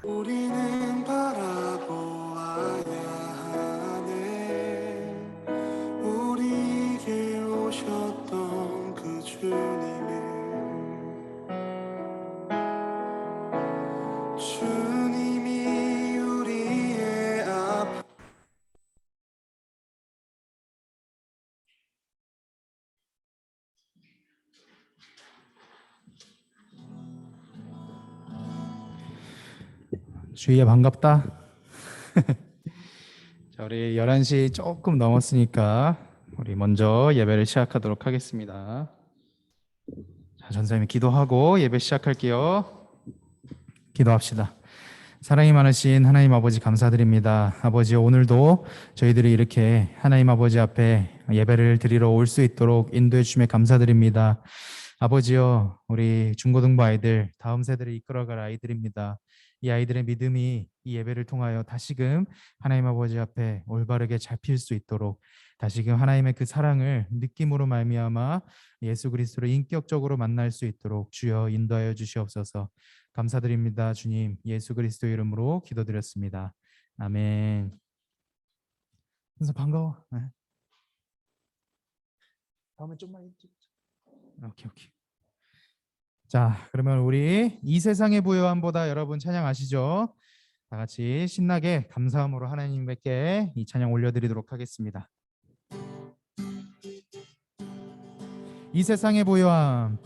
우리는 바라보아야 하네. 우리에게 오셨던 그 주님을, 주님이 우리의 앞. 주희야 반갑다. 자, 우리 11시 조금 넘었으니까 우리 먼저 예배를 시작하도록 하겠습니다. 자, 전사님이 기도하고 예배 시작할게요. 기도합시다. 사랑이 많으신 하나님 아버지 감사드립니다. 아버지, 오늘도 저희들이 이렇게 하나님 아버지 앞에 예배를 드리러 올 수 있도록 인도해 주심에 감사드립니다. 아버지요, 우리 중고등부 아이들, 다음 세대를 이끌어갈 아이들입니다. 이 아이들의 믿음이 이 예배를 통하여 다시금 하나님 아버지 앞에 올바르게 잡힐 수 있도록, 다시금 하나님의 그 사랑을 느낌으로 말미암아 예수 그리스도를 인격적으로 만날 수 있도록 주여 인도하여 주시옵소서. 감사드립니다. 주님, 예수 그리스도 이름으로 기도드렸습니다. 아멘. 그래서 반가워. 네. 다음에 좀만 일찍. 오케이. 자, 그러면 우리 이 세상의 부요함보다 여러분 찬양 아시죠? 다 같이 신나게 감사함으로 하나님께 이 찬양 올려드리도록 하겠습니다. 이 세상의 부요함,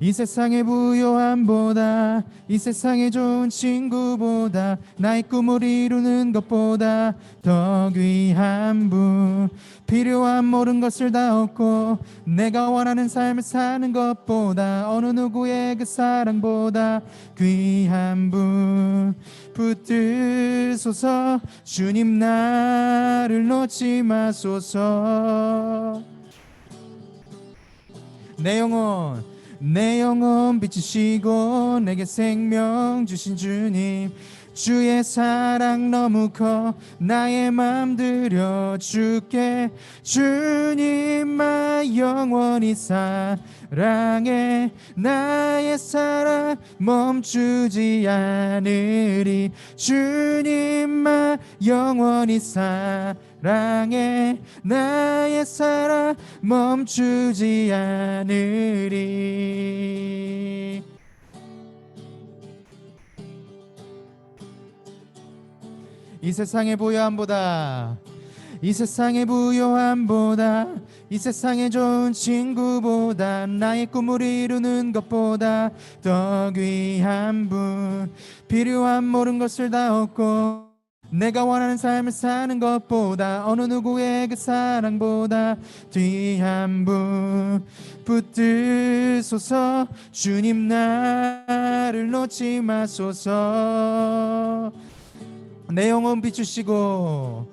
이 세상의 부요함보다, 이 세상의 좋은 친구보다, 나의 꿈을 이루는 것보다 더 귀한 분, 필요한 모든 것을 다 얻고 내가 원하는 삶을 사는 것보다, 어느 누구의 그 사랑보다 귀한 분 붙들소서. 주님 나를 놓지 마소서. 내 영혼 비추시고 내게 생명 주신 주님, 주의 사랑 너무 커 나의 맘 들여줄게. 주님만 영원히 사랑해, 나의 사랑 멈추지 않으리. 주님만 영원히 사랑해, 나의 사랑 멈추지 않으리. 이 세상의 부요함보다, 이 세상의 부요함보다, 이 세상의 좋은 친구보다, 나의 꿈을 이루는 것보다 더 귀한 분, 필요한 모든 것을 다 얻고 내가 원하는 삶을 사는 것보다, 어느 누구의 그 사랑보다 귀한 분 붙들소서. 주님 나를 놓지 마소서. 내 영혼 비추시고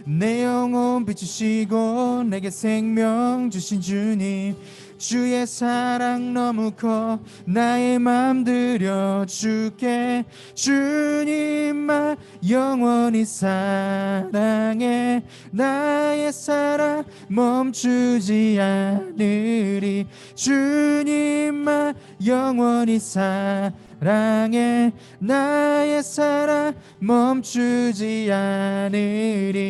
내 영혼 비추시고 내게 생명 주신 주님, 주의 사랑 너무 커 나의 맘 들여줄게. 주님만 영원히 사랑해, 나의 사랑 멈추지 않으리. 주님만 영원히 사랑해, 나의 사랑 멈추지 않으리.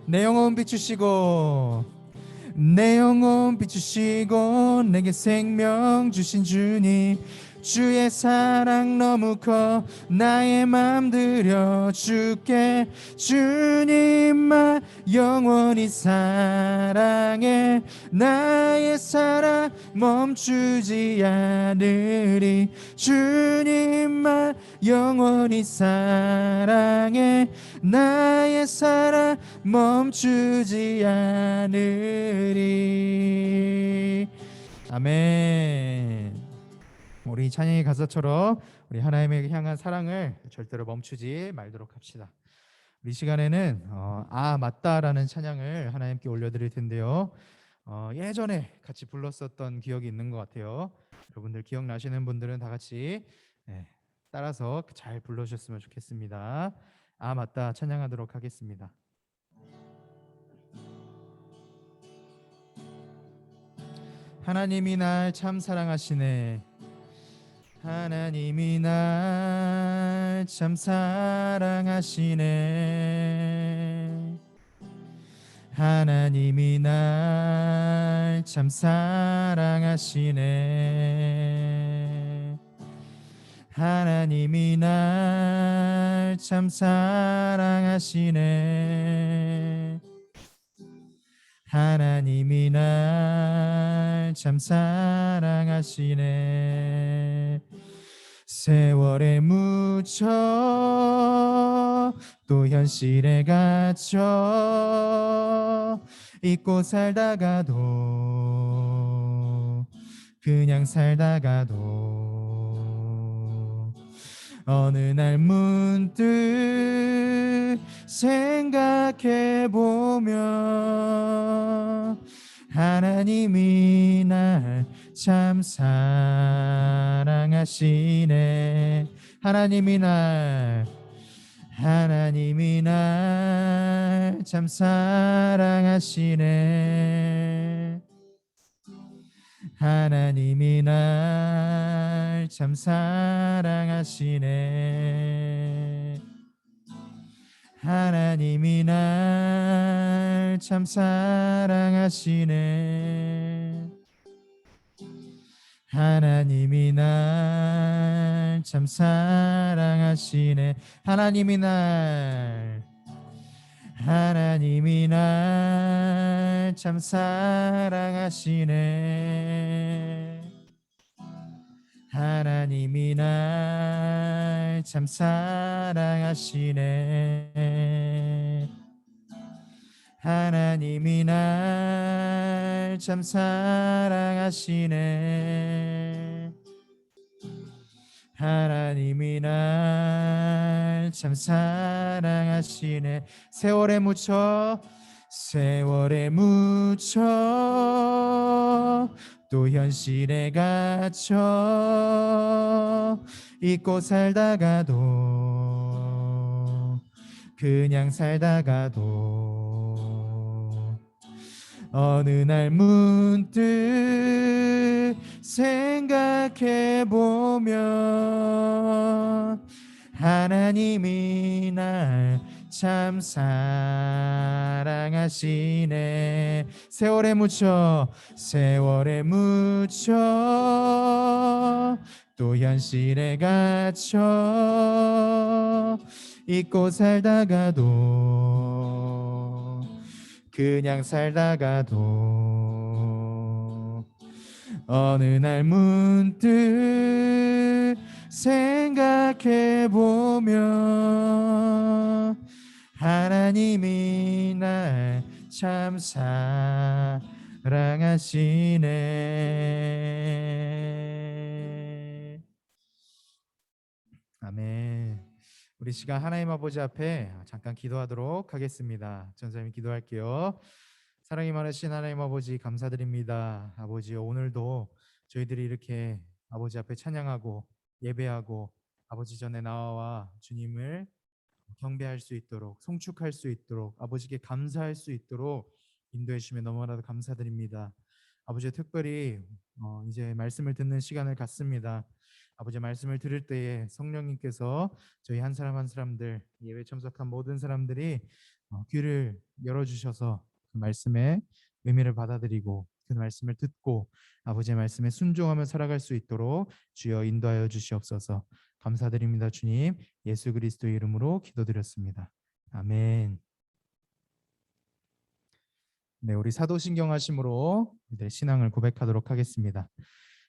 내 영혼 비추시고 내 영혼 비추시고 내게 생명 주신 주님, 주의 사랑 너무 커 나의 맘 들여줄게. 주님만 영원히 사랑해, 나의 사랑 멈추지 않으리. 주님만 영원히 사랑해, 나의 사랑 멈추지 않으리. 아멘. 우리 찬양의 가사처럼 우리 하나님에게 향한 사랑을 절대로 멈추지 말도록 합시다. 이 시간에는 맞다라는 찬양을 하나님께 올려드릴 텐데요. 예전에 같이 불렀었던 기억이 있는 것 같아요. 여러분들 기억나시는 분들은 다 같이 따라서 잘 불러주셨으면 좋겠습니다. 맞다 찬양하도록 하겠습니다. 하나님이 날 참 사랑하시네. 하나님이 날 참 사랑하시네. 하나님이 날 참 사랑하시네. 하나님이 날 참 사랑하시네. 하나님이 날 참 사랑하시네. 세월에 묻혀 또 현실에 갇혀 잊고 살다가도 그냥 살다가도 어느 날 문득 생각해 보면 하나님이 날 참 사랑하시네. 하나님이 날 참 사랑하시네. 하나님이 날 참 사랑하시네. 하나님이 날 참 사랑하시네. 하나님이 날 참 사랑하시네. 하나님이 날 참 사랑하시네. 하나님이 날 참 사랑하시네. 하나님이 날 참 사랑하시네. 하나님이 날 참 사랑하시네. 세월에 묻혀 또 현실에 갇혀 잊고 살다가도 그냥 살다가도 어느 날 문득 생각해 보면 하나님이 날 참 사랑하시네. 세월에 묻혀 또 현실에 갇혀 잊고 살다가도 그냥 살다가도 어느 날 문득 생각해 보면 하나님이 날 참 사랑하시네. 아멘. 우리 시간 하나님 아버지 앞에 잠깐 기도하도록 하겠습니다. 전사님 기도할게요. 사랑이 많으신 하나님 아버지 감사드립니다. 아버지요, 오늘도 저희들이 이렇게 아버지 앞에 찬양하고 예배하고 아버지 전에 나와 주님을 경배할 수 있도록, 송축할 수 있도록, 아버지께 감사할 수 있도록 인도해 주시면 너무나도 감사드립니다. 아버지, 특별히 이제 말씀을 듣는 시간을 갖습니다. 아버지, 말씀을 들을 때에 성령님께서 저희 한 사람 한 사람들, 예배 참석한 모든 사람들이 귀를 열어주셔서 그 말씀의 의미를 받아들이고 그 말씀을 듣고 아버지의 말씀에 순종하며 살아갈 수 있도록 주여 인도하여 주시옵소서. 감사드립니다. 주님, 예수 그리스도의 이름으로 기도드렸습니다. 아멘. 네, 우리 사도신경 하심으로 신앙을 고백하도록 하겠습니다.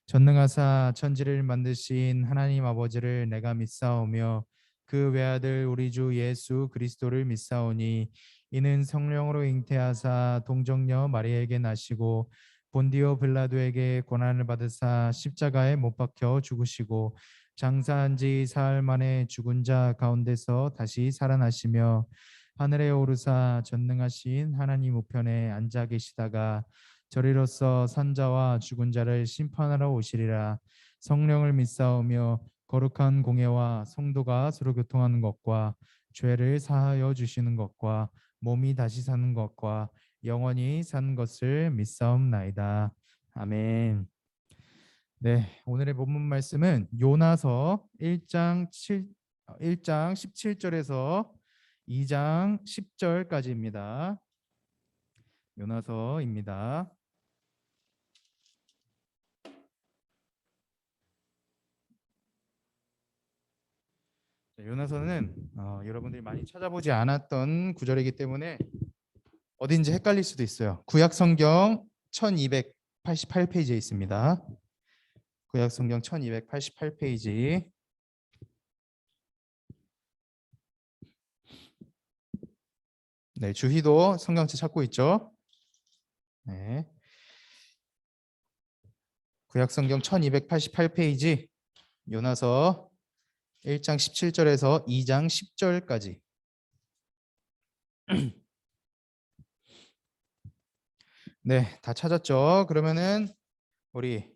전능하사 천지를 만드신 하나님 아버지를 내가 믿사오며 그 외아들 우리 주 예수 그리스도를 믿사오니 이는 성령으로 잉태하사 동정녀 마리아에게 나시고 본디오 빌라도에게 고난을 받으사 십자가에 못 박혀 죽으시고 장사한 지 사흘 만에 죽은 자 가운데서 다시 살아나시며 하늘에 오르사 전능하신 하나님 우편에 앉아 계시다가 저리로서 산자와 죽은 자를 심판하러 오시리라. 성령을 믿사오며 거룩한 공예와 성도가 서로 교통하는 것과 죄를 사하여 주시는 것과 몸이 다시 사는 것과 영원히 사는 것을 믿사옵나이다. 아멘. 네, 오늘의 본문 말씀은 요나서 1장 17절에서 2장 10절까지입니다. 요나서입니다. 요나서는 여러분들이 많이 찾아보지 않았던 구절이기 때문에 어딘지 헷갈릴 수도 있어요. 구약 성경 1288페이지에 있습니다. 구약 성경 1288페이지. 네, 주희도 성경책 찾고 있죠? 네. 구약 성경 1288페이지 요나서 1장 17절에서 2장 10절까지. 네, 다 찾았죠? 그러면은 우리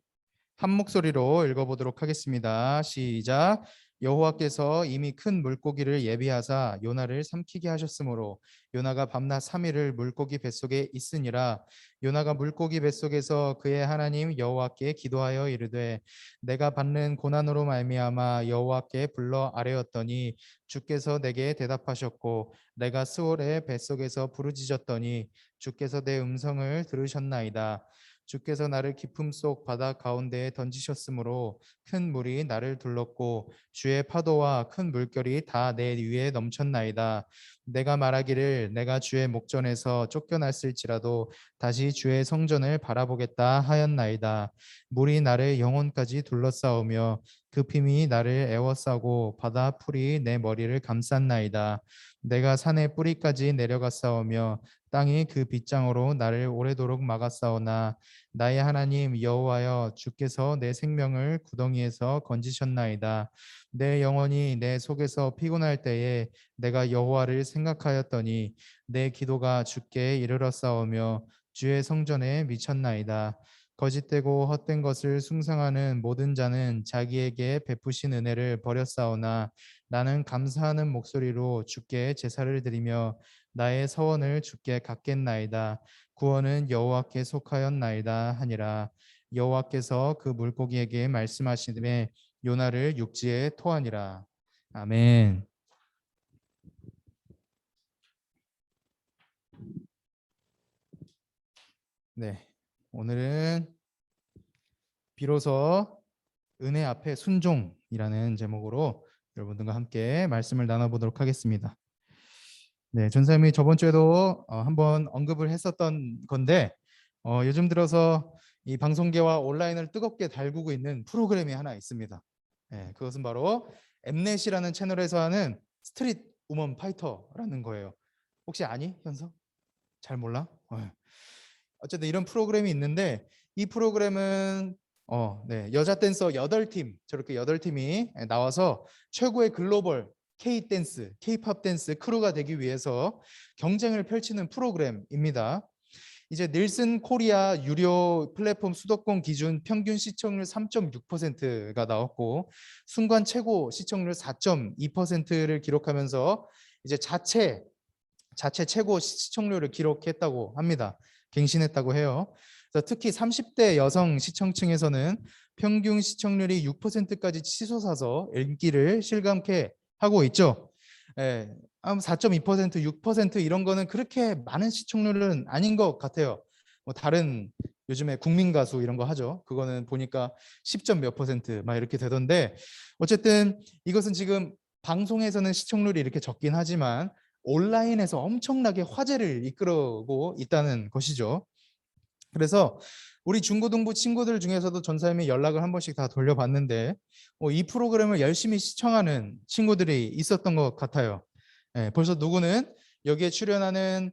한 목소리로 읽어보도록 하겠습니다. 시작. 여호와께서 이미 큰 물고기를 예비하사 요나를 삼키게 하셨으므로 요나가 밤낮 3일을 물고기 뱃속에 있으니라. 요나가 물고기 뱃속에서 그의 하나님 여호와께 기도하여 이르되 내가 받는 고난으로 말미암아 여호와께 불러 아뢰었더니 주께서 내게 대답하셨고 내가 스올의 뱃속에서 부르짖었더니 주께서 내 음성을 들으셨나이다. 주께서 나를 깊음 속 바다 가운데에 던지셨으므로 큰 물이 나를 둘렀고 주의 파도와 큰 물결이 다 내 위에 넘쳤나이다. 내가 말하기를 내가 주의 목전에서 쫓겨났을지라도 다시 주의 성전을 바라보겠다 하였나이다. 물이 나를 영혼까지 둘러싸우며 급힘이 나를 에워싸고 바다 풀이 내 머리를 감쌌나이다. 내가 산의 뿌리까지 내려갔사오며 땅이 그 빗장으로 나를 오래도록 막았사오나 나의 하나님 여호와여 주께서 내 생명을 구덩이에서 건지셨나이다. 내 영혼이 내 속에서 피곤할 때에 내가 여호와를 생각하였더니 내 기도가 주께 이르렀사오며 주의 성전에 미쳤나이다. 거짓되고 헛된 것을 숭상하는 모든 자는 자기에게 베푸신 은혜를 버렸사오나 나는 감사하는 목소리로 주께 제사를 드리며 나의 서원을 주께 갚겠나이다. 구원은 여호와께 속하였나이다 하니라. 여호와께서 그 물고기에게 말씀하시되 요나를 육지에 토하니라. 아멘. 네, 오늘은 비로소 은혜 앞에 순종이라는 제목으로 여러분들과 함께 말씀을 나눠보도록 하겠습니다. 네, 전사님이 저번 주에도 한번 언급을 했었던 건데 요즘 들어서 이 방송계와 온라인을 뜨겁게 달구고 있는 프로그램이 하나 있습니다. 네, 그것은 바로 엠넷이라는 채널에서 하는 스트릿 우먼 파이터라는 거예요. 혹시 아니, 현석? 잘 몰라? 어쨌든 이런 프로그램이 있는데 이 프로그램은 네, 여자 댄서 8팀 저렇게 8팀이 나와서 최고의 글로벌 K 댄스, K-팝 댄스 크루가 되기 위해서 경쟁을 펼치는 프로그램입니다. 이제 닐슨 코리아 유료 플랫폼 수도권 기준 평균 시청률 3.6%가 나왔고 순간 최고 시청률 4.2%를 기록하면서 이제 자체 최고 시청률을 기록했다고 합니다. 갱신했다고 해요. 그래서 특히 30대 여성 시청층에서는 평균 시청률이 6%까지 치솟아서 인기를 실감케 하고 있죠. 4.2%, 6% 이런 거는 그렇게 많은 시청률은 아닌 것 같아요. 뭐 다른 요즘에 국민 가수 이런 거 하죠. 그거는 보니까 10점 몇 퍼센트 막 이렇게 되던데 어쨌든 이것은 지금 방송에서는 시청률이 이렇게 적긴 하지만 온라인에서 엄청나게 화제를 이끌어오고 있다는 것이죠. 그래서 우리 중고등부 친구들 중에서도 전사님이 연락을 한 번씩 다 돌려봤는데 이 프로그램을 열심히 시청하는 친구들이 있었던 것 같아요. 벌써 누구는 여기에 출연하는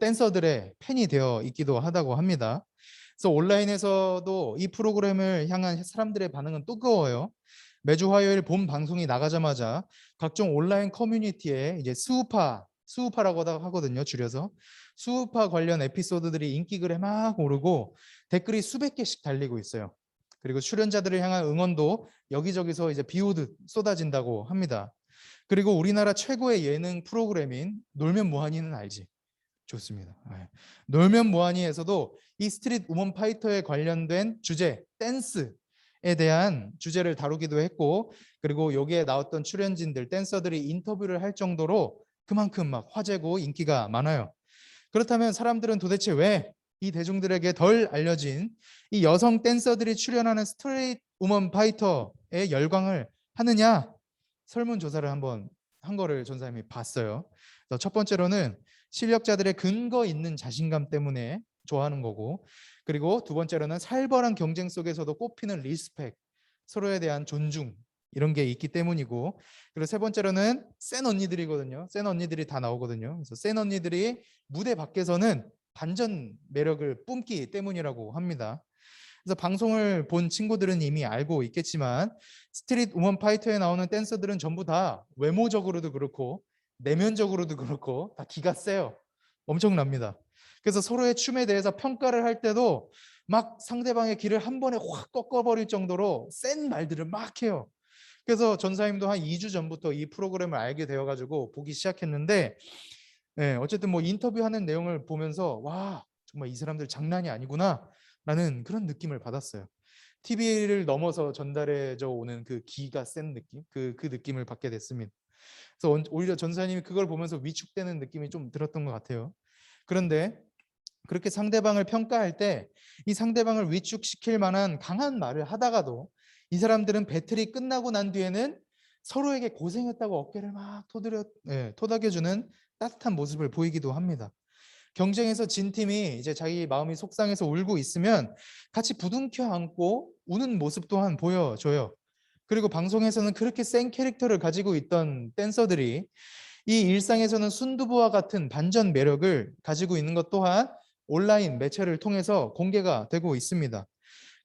댄서들의 팬이 되어 있기도 하다고 합니다. 그래서 온라인에서도 이 프로그램을 향한 사람들의 반응은 뜨거워요. 매주 화요일 본 방송이 나가자마자 각종 온라인 커뮤니티에 이제 수우파라고 하거든요. 줄여서 수우파 관련 에피소드들이 인기글에 막 오르고 댓글이 수백 개씩 달리고 있어요. 그리고 출연자들을 향한 응원도 여기저기서 이제 비오듯 쏟아진다고 합니다. 그리고 우리나라 최고의 예능 프로그램인 놀면 뭐하니는 알지? 좋습니다. 놀면 뭐하니에서도 이 스트릿 우먼 파이터에 관련된 주제 댄스에 대한 주제를 다루기도 했고, 그리고 여기에 나왔던 출연진들 댄서들이 인터뷰를 할 정도로 그만큼 막 화제고 인기가 많아요. 그렇다면 사람들은 도대체 왜 이 대중들에게 덜 알려진 이 여성 댄서들이 출연하는 스트릿 우먼 파이터에 열광을 하느냐, 설문조사를 한번 한 거를 전사님이 봤어요. 그래서 첫 번째로는 실력자들의 근거 있는 자신감 때문에 좋아하는 거고, 그리고 두 번째로는 살벌한 경쟁 속에서도 꼽히는 리스펙, 서로에 대한 존중, 이런 게 있기 때문이고, 그리고 세 번째로는 센 언니들이거든요. 센 언니들이 다 나오거든요. 그래서 센 언니들이 무대 밖에서는 반전 매력을 뿜기 때문이라고 합니다. 그래서 방송을 본 친구들은 이미 알고 있겠지만 스트릿 우먼 파이터에 나오는 댄서들은 전부 다 외모적으로도 그렇고 내면적으로도 그렇고 다 기가 세요. 엄청납니다. 그래서 서로의 춤에 대해서 평가를 할 때도 막 상대방의 길을 한 번에 확 꺾어버릴 정도로 센 말들을 막 해요. 그래서 전사님도 한 2주 전부터 이 프로그램을 알게 되어가지고 보기 시작했는데, 어쨌든 뭐 인터뷰하는 내용을 보면서 와, 정말 이 사람들 장난이 아니구나 라는 그런 느낌을 받았어요. TV를 넘어서 전달해져 오는 그 기가 센 느낌, 그 느낌을 받게 됐습니다. 그래서 오히려 전사님이 그걸 보면서 위축되는 느낌이 좀 들었던 것 같아요. 그런데 그렇게 상대방을 평가할 때 이 상대방을 위축시킬 만한 강한 말을 하다가도 이 사람들은 배틀이 끝나고 난 뒤에는 서로에게 고생했다고 어깨를 막 토닥여주는 따뜻한 모습을 보이기도 합니다. 경쟁에서 진 팀이 이제 자기 마음이 속상해서 울고 있으면 같이 부둥켜 안고 우는 모습 또한 보여줘요. 그리고 방송에서는 그렇게 센 캐릭터를 가지고 있던 댄서들이 이 일상에서는 순두부와 같은 반전 매력을 가지고 있는 것 또한 온라인 매체를 통해서 공개가 되고 있습니다.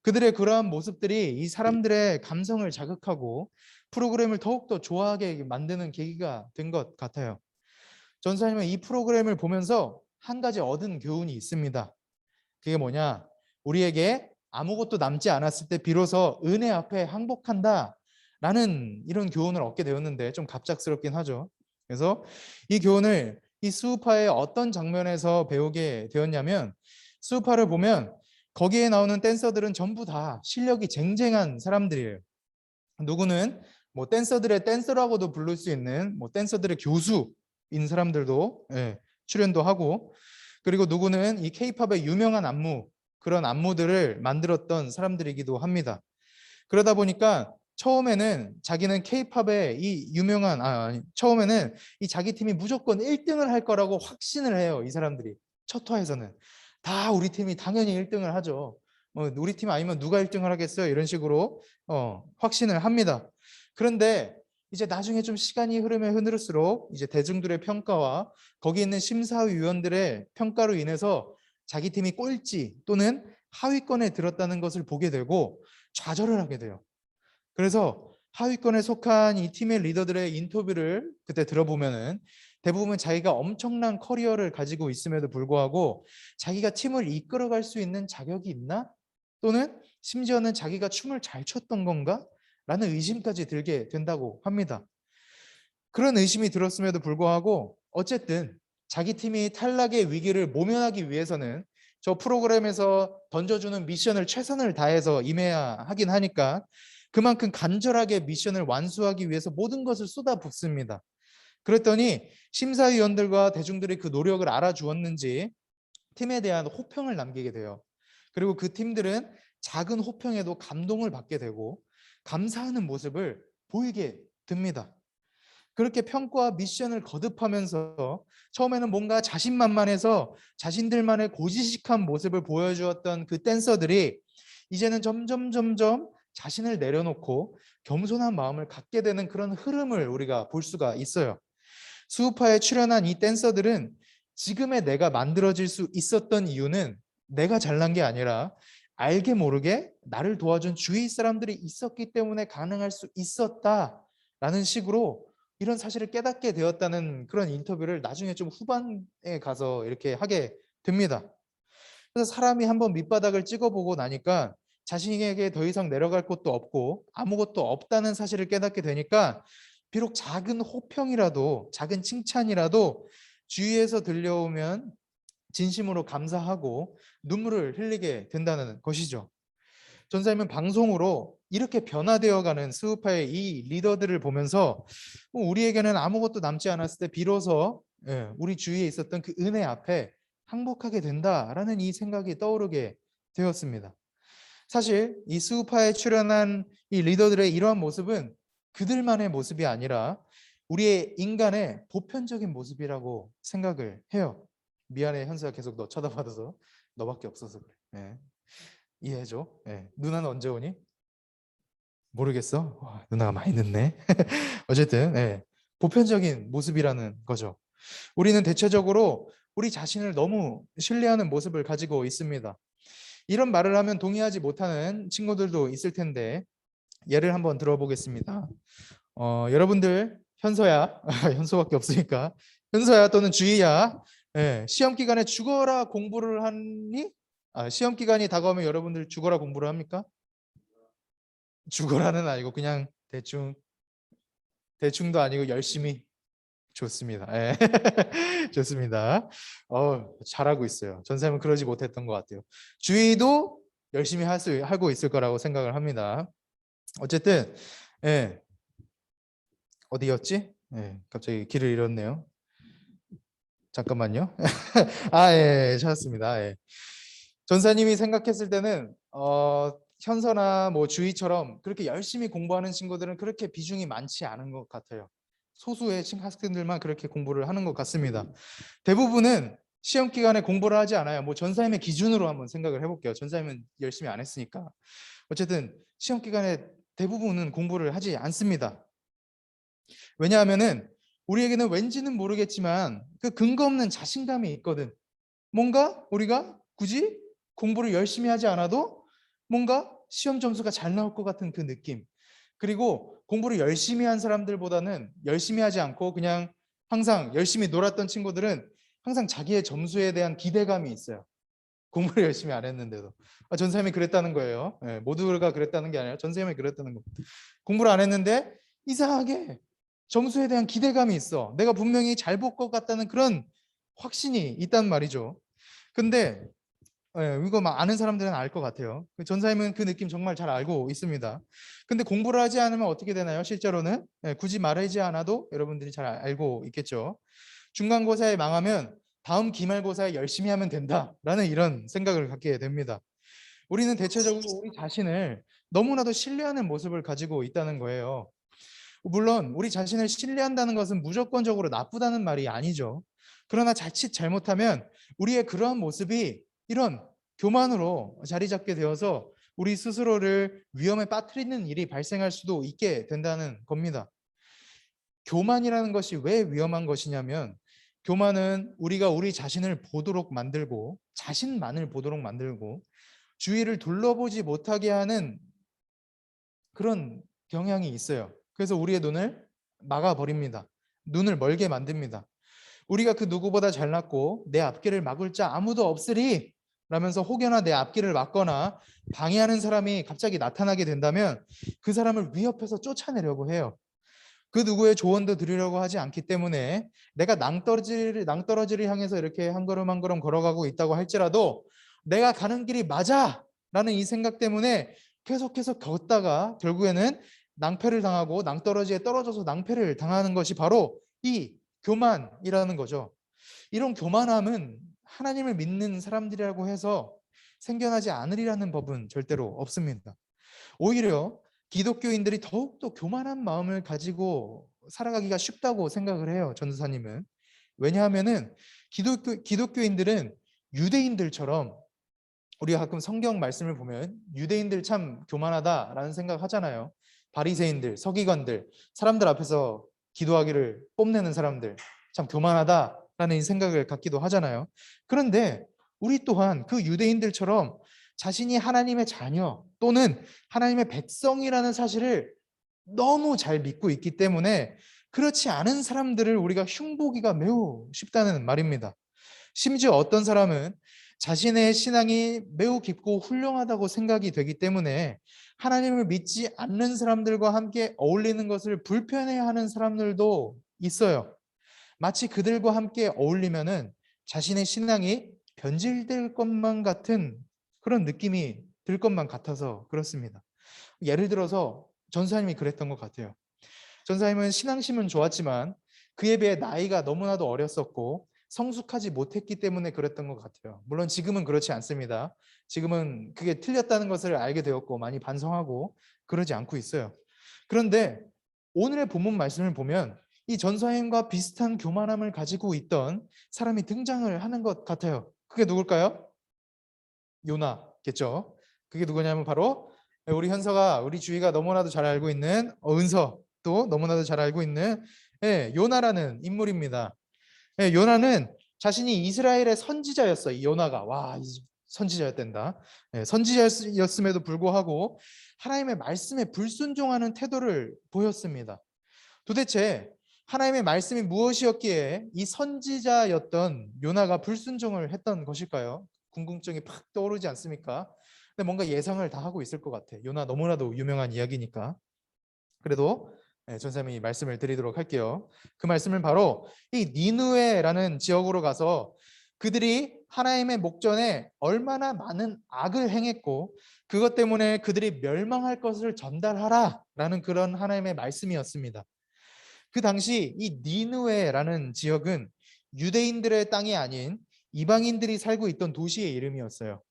그들의 그러한 모습들이 이 사람들의 감성을 자극하고 프로그램을 더욱더 좋아하게 만드는 계기가 된 것 같아요. 전사님은 이 프로그램을 보면서 한 가지 얻은 교훈이 있습니다. 그게 뭐냐? 우리에게 아무것도 남지 않았을 때 비로소 은혜 앞에 항복한다 라는 이런 교훈을 얻게 되었는데 좀 갑작스럽긴 하죠. 그래서 이 교훈을 이 수우파의 어떤 장면에서 배우게 되었냐면, 수우파를 보면 거기에 나오는 댄서들은 전부 다 실력이 쟁쟁한 사람들이에요. 누구는 뭐 댄서들의 댄서라고도 부를 수 있는 뭐 댄서들의 교수인 사람들도 출연도 하고, 그리고 누구는 이 케이팝의 유명한 안무, 그런 안무들을 만들었던 사람들이기도 합니다. 그러다 보니까 처음에는 자기는 케이팝의 이 유명한 처음에는 이 자기 팀이 무조건 1등을 할 거라고 확신을 해요. 이 사람들이 첫 화에서는 다 우리 팀이 당연히 1등을 하죠. 우리 팀 아니면 누가 1등을 하겠어요? 이런 식으로 확신을 합니다. 그런데 이제 나중에 좀 시간이 흐르면 흐를수록 이제 대중들의 평가와 거기 있는 심사위원들의 평가로 인해서 자기 팀이 꼴찌 또는 하위권에 들었다는 것을 보게 되고 좌절을 하게 돼요. 그래서 하위권에 속한 이 팀의 리더들의 인터뷰를 그때 들어보면은 대부분 자기가 엄청난 커리어를 가지고 있음에도 불구하고 자기가 팀을 이끌어갈 수 있는 자격이 있나? 또는 심지어는 자기가 춤을 잘 췄던 건가? 라는 의심까지 들게 된다고 합니다. 그런 의심이 들었음에도 불구하고 어쨌든 자기 팀이 탈락의 위기를 모면하기 위해서는 저 프로그램에서 던져주는 미션을 최선을 다해서 임해야 하긴 하니까 그만큼 간절하게 미션을 완수하기 위해서 모든 것을 쏟아붓습니다. 그랬더니 심사위원들과 대중들이 그 노력을 알아주었는지 팀에 대한 호평을 남기게 돼요. 그리고 그 팀들은 작은 호평에도 감동을 받게 되고 감사하는 모습을 보이게 됩니다. 그렇게 평가와 미션을 거듭하면서 처음에는 뭔가 자신만만해서 자신들만의 고지식한 모습을 보여주었던 그 댄서들이 이제는 점점 자신을 내려놓고 겸손한 마음을 갖게 되는 그런 흐름을 우리가 볼 수가 있어요. 수우파에 출연한 이 댄서들은 지금의 내가 만들어질 수 있었던 이유는 내가 잘난 게 아니라 알게 모르게 나를 도와준 주위 사람들이 있었기 때문에 가능할 수 있었다라는 식으로 이런 사실을 깨닫게 되었다는 그런 인터뷰를 나중에 좀 후반에 가서 이렇게 하게 됩니다. 그래서 사람이 한번 밑바닥을 찍어보고 나니까 자신에게 더 이상 내려갈 곳도 없고 아무것도 없다는 사실을 깨닫게 되니까 비록 작은 호평이라도 작은 칭찬이라도 주위에서 들려오면 진심으로 감사하고 눈물을 흘리게 된다는 것이죠. 전사님은 방송으로 이렇게 변화되어가는 스우파의 이 리더들을 보면서 우리에게는 아무것도 남지 않았을 때 비로소 우리 주위에 있었던 그 은혜 앞에 항복하게 된다라는 이 생각이 떠오르게 되었습니다. 사실 이 스우파에 출연한 이 리더들의 이러한 모습은 그들만의 모습이 아니라 우리의 인간의 보편적인 모습이라고 생각을 해요. 미안해, 현수야. 계속 너 쳐다봐서. 너밖에 없어서 그래. 이해해줘. 누나는 언제 오니? 모르겠어. 와, 누나가 많이 늦네. 어쨌든 보편적인 모습이라는 거죠. 우리는 대체적으로 우리 자신을 너무 신뢰하는 모습을 가지고 있습니다. 이런 말을 하면 동의하지 못하는 친구들도 있을 텐데 예를 한번 들어보겠습니다. 여러분들 현서야, 현서밖에 없으니까 현서야 또는 주희야, 시험 기간에 죽어라 공부를 하니? 시험 기간이 다가오면 여러분들 죽어라 공부를 합니까? 죽어라는 아니고 그냥 대충도 아니고 열심히. 좋습니다. 좋습니다. 잘하고 있어요. 전쌤은 그러지 못했던 것 같아요. 주희도 열심히 하고 있을 거라고 생각을 합니다. 어쨌든 어디였지? 갑자기 길을 잃었네요. 잠깐만요. 찾았습니다. 전사님이 생각했을 때는 현서나 뭐 주희처럼 그렇게 열심히 공부하는 친구들은 그렇게 비중이 많지 않은 것 같아요. 소수의 학생들만 그렇게 공부를 하는 것 같습니다. 대부분은 시험 기간에 공부를 하지 않아요. 뭐 전사님의 기준으로 한번 생각을 해볼게요. 전사님은 열심히 안 했으니까. 어쨌든 시험 기간에 대부분은 공부를 하지 않습니다. 왜냐하면은 우리에게는 왠지는 모르겠지만 그 근거 없는 자신감이 있거든. 뭔가 우리가 굳이 공부를 열심히 하지 않아도 뭔가 시험 점수가 잘 나올 것 같은 그 느낌. 그리고 공부를 열심히 한 사람들보다는 열심히 하지 않고 그냥 항상 열심히 놀았던 친구들은 항상 자기의 점수에 대한 기대감이 있어요. 공부를 열심히 안 했는데도. 전쌤이 그랬다는 거예요. 모두가 그랬다는 게 아니라 전쌤이 그랬다는 거. 공부를 안 했는데 이상하게 점수에 대한 기대감이 있어. 내가 분명히 잘 볼 것 같다는 그런 확신이 있단 말이죠. 근데 이거 막 아는 사람들은 알 것 같아요. 전사님은 그 느낌 정말 잘 알고 있습니다. 근데 공부를 하지 않으면 어떻게 되나요? 실제로는 굳이 말하지 않아도 여러분들이 잘 알고 있겠죠. 중간고사에 망하면 다음 기말고사에 열심히 하면 된다라는 이런 생각을 갖게 됩니다. 우리는 대체적으로 우리 자신을 너무나도 신뢰하는 모습을 가지고 있다는 거예요. 물론 우리 자신을 신뢰한다는 것은 무조건적으로 나쁘다는 말이 아니죠. 그러나 자칫 잘못하면 우리의 그러한 모습이 이런 교만으로 자리 잡게 되어서 우리 스스로를 위험에 빠뜨리는 일이 발생할 수도 있게 된다는 겁니다. 교만이라는 것이 왜 위험한 것이냐면 교만은 우리가 우리 자신을 보도록 만들고 자신만을 보도록 만들고 주위를 둘러보지 못하게 하는 그런 경향이 있어요. 그래서 우리의 눈을 막아버립니다. 눈을 멀게 만듭니다. 우리가 그 누구보다 잘났고 내 앞길을 막을 자 아무도 없으리 라면서 혹여나 내 앞길을 막거나 방해하는 사람이 갑자기 나타나게 된다면 그 사람을 위협해서 쫓아내려고 해요. 그 누구의 조언도 들으려고 하지 않기 때문에 내가 낭떠러지를 향해서 이렇게 한 걸음 한 걸음 걸어가고 있다고 할지라도 내가 가는 길이 맞아 라는 이 생각 때문에 계속해서 걷다가 결국에는 낭패를 당하고 낭떠러지에 떨어져서 낭패를 당하는 것이 바로 이 교만이라는 거죠. 이런 교만함은 하나님을 믿는 사람들이라고 해서 생겨나지 않으리라는 법은 절대로 없습니다. 오히려 기독교인들이 더욱더 교만한 마음을 가지고 살아가기가 쉽다고 생각을 해요. 전도사님은. 왜냐하면은 기독교인들은 유대인들처럼 우리가 가끔 성경 말씀을 보면 유대인들 참 교만하다라는 생각하잖아요. 바리새인들, 서기관들, 사람들 앞에서 기도하기를 뽐내는 사람들 참 교만하다라는 생각을 갖기도 하잖아요. 그런데 우리 또한 그 유대인들처럼 자신이 하나님의 자녀 또는 하나님의 백성이라는 사실을 너무 잘 믿고 있기 때문에 그렇지 않은 사람들을 우리가 흉보기가 매우 쉽다는 말입니다. 심지어 어떤 사람은 자신의 신앙이 매우 깊고 훌륭하다고 생각이 되기 때문에 하나님을 믿지 않는 사람들과 함께 어울리는 것을 불편해하는 사람들도 있어요. 마치 그들과 함께 어울리면은 자신의 신앙이 변질될 것만 같은 그런 느낌이 들 것만 같아서 그렇습니다. 예를 들어서 전사님이 그랬던 것 같아요. 전사님은 신앙심은 좋았지만 그에 비해 나이가 너무나도 어렸었고 성숙하지 못했기 때문에 그랬던 것 같아요. 물론 지금은 그렇지 않습니다. 지금은 그게 틀렸다는 것을 알게 되었고 많이 반성하고 그러지 않고 있어요. 그런데 오늘의 본문 말씀을 보면 이 전사님과 비슷한 교만함을 가지고 있던 사람이 등장을 하는 것 같아요. 그게 누굴까요? 요나겠죠. 그게 누구냐면 바로 우리 현서가 우리 주위가 너무나도 잘 알고 있는 은서 또 너무나도 잘 알고 있는 요나라는 인물입니다. 요나는 자신이 이스라엘의 선지자였어. 이 요나가 선지자였단다. 선지자였음에도 불구하고 하나님의 말씀에 불순종하는 태도를 보였습니다. 도대체 하나님의 말씀이 무엇이었기에 이 선지자였던 요나가 불순종을 했던 것일까요? 궁금증이 팍 떠오르지 않습니까? 근데 뭔가 예상을 다 하고 있을 것 같아. 요나 너무나도 유명한 이야기니까. 그래도 전사님이 말씀을 드리도록 할게요. 그 말씀은 바로 이 니느웨라는 지역으로 가서 그들이 하나님의 목전에 얼마나 많은 악을 행했고 그것 때문에 그들이 멸망할 것을 전달하라라는 그런 하나님의 말씀이었습니다. 그 당시 이 니느웨라는 지역은 유대인들의 땅이 아닌 이방인들이 살고 있던 도시의 이름이었어요.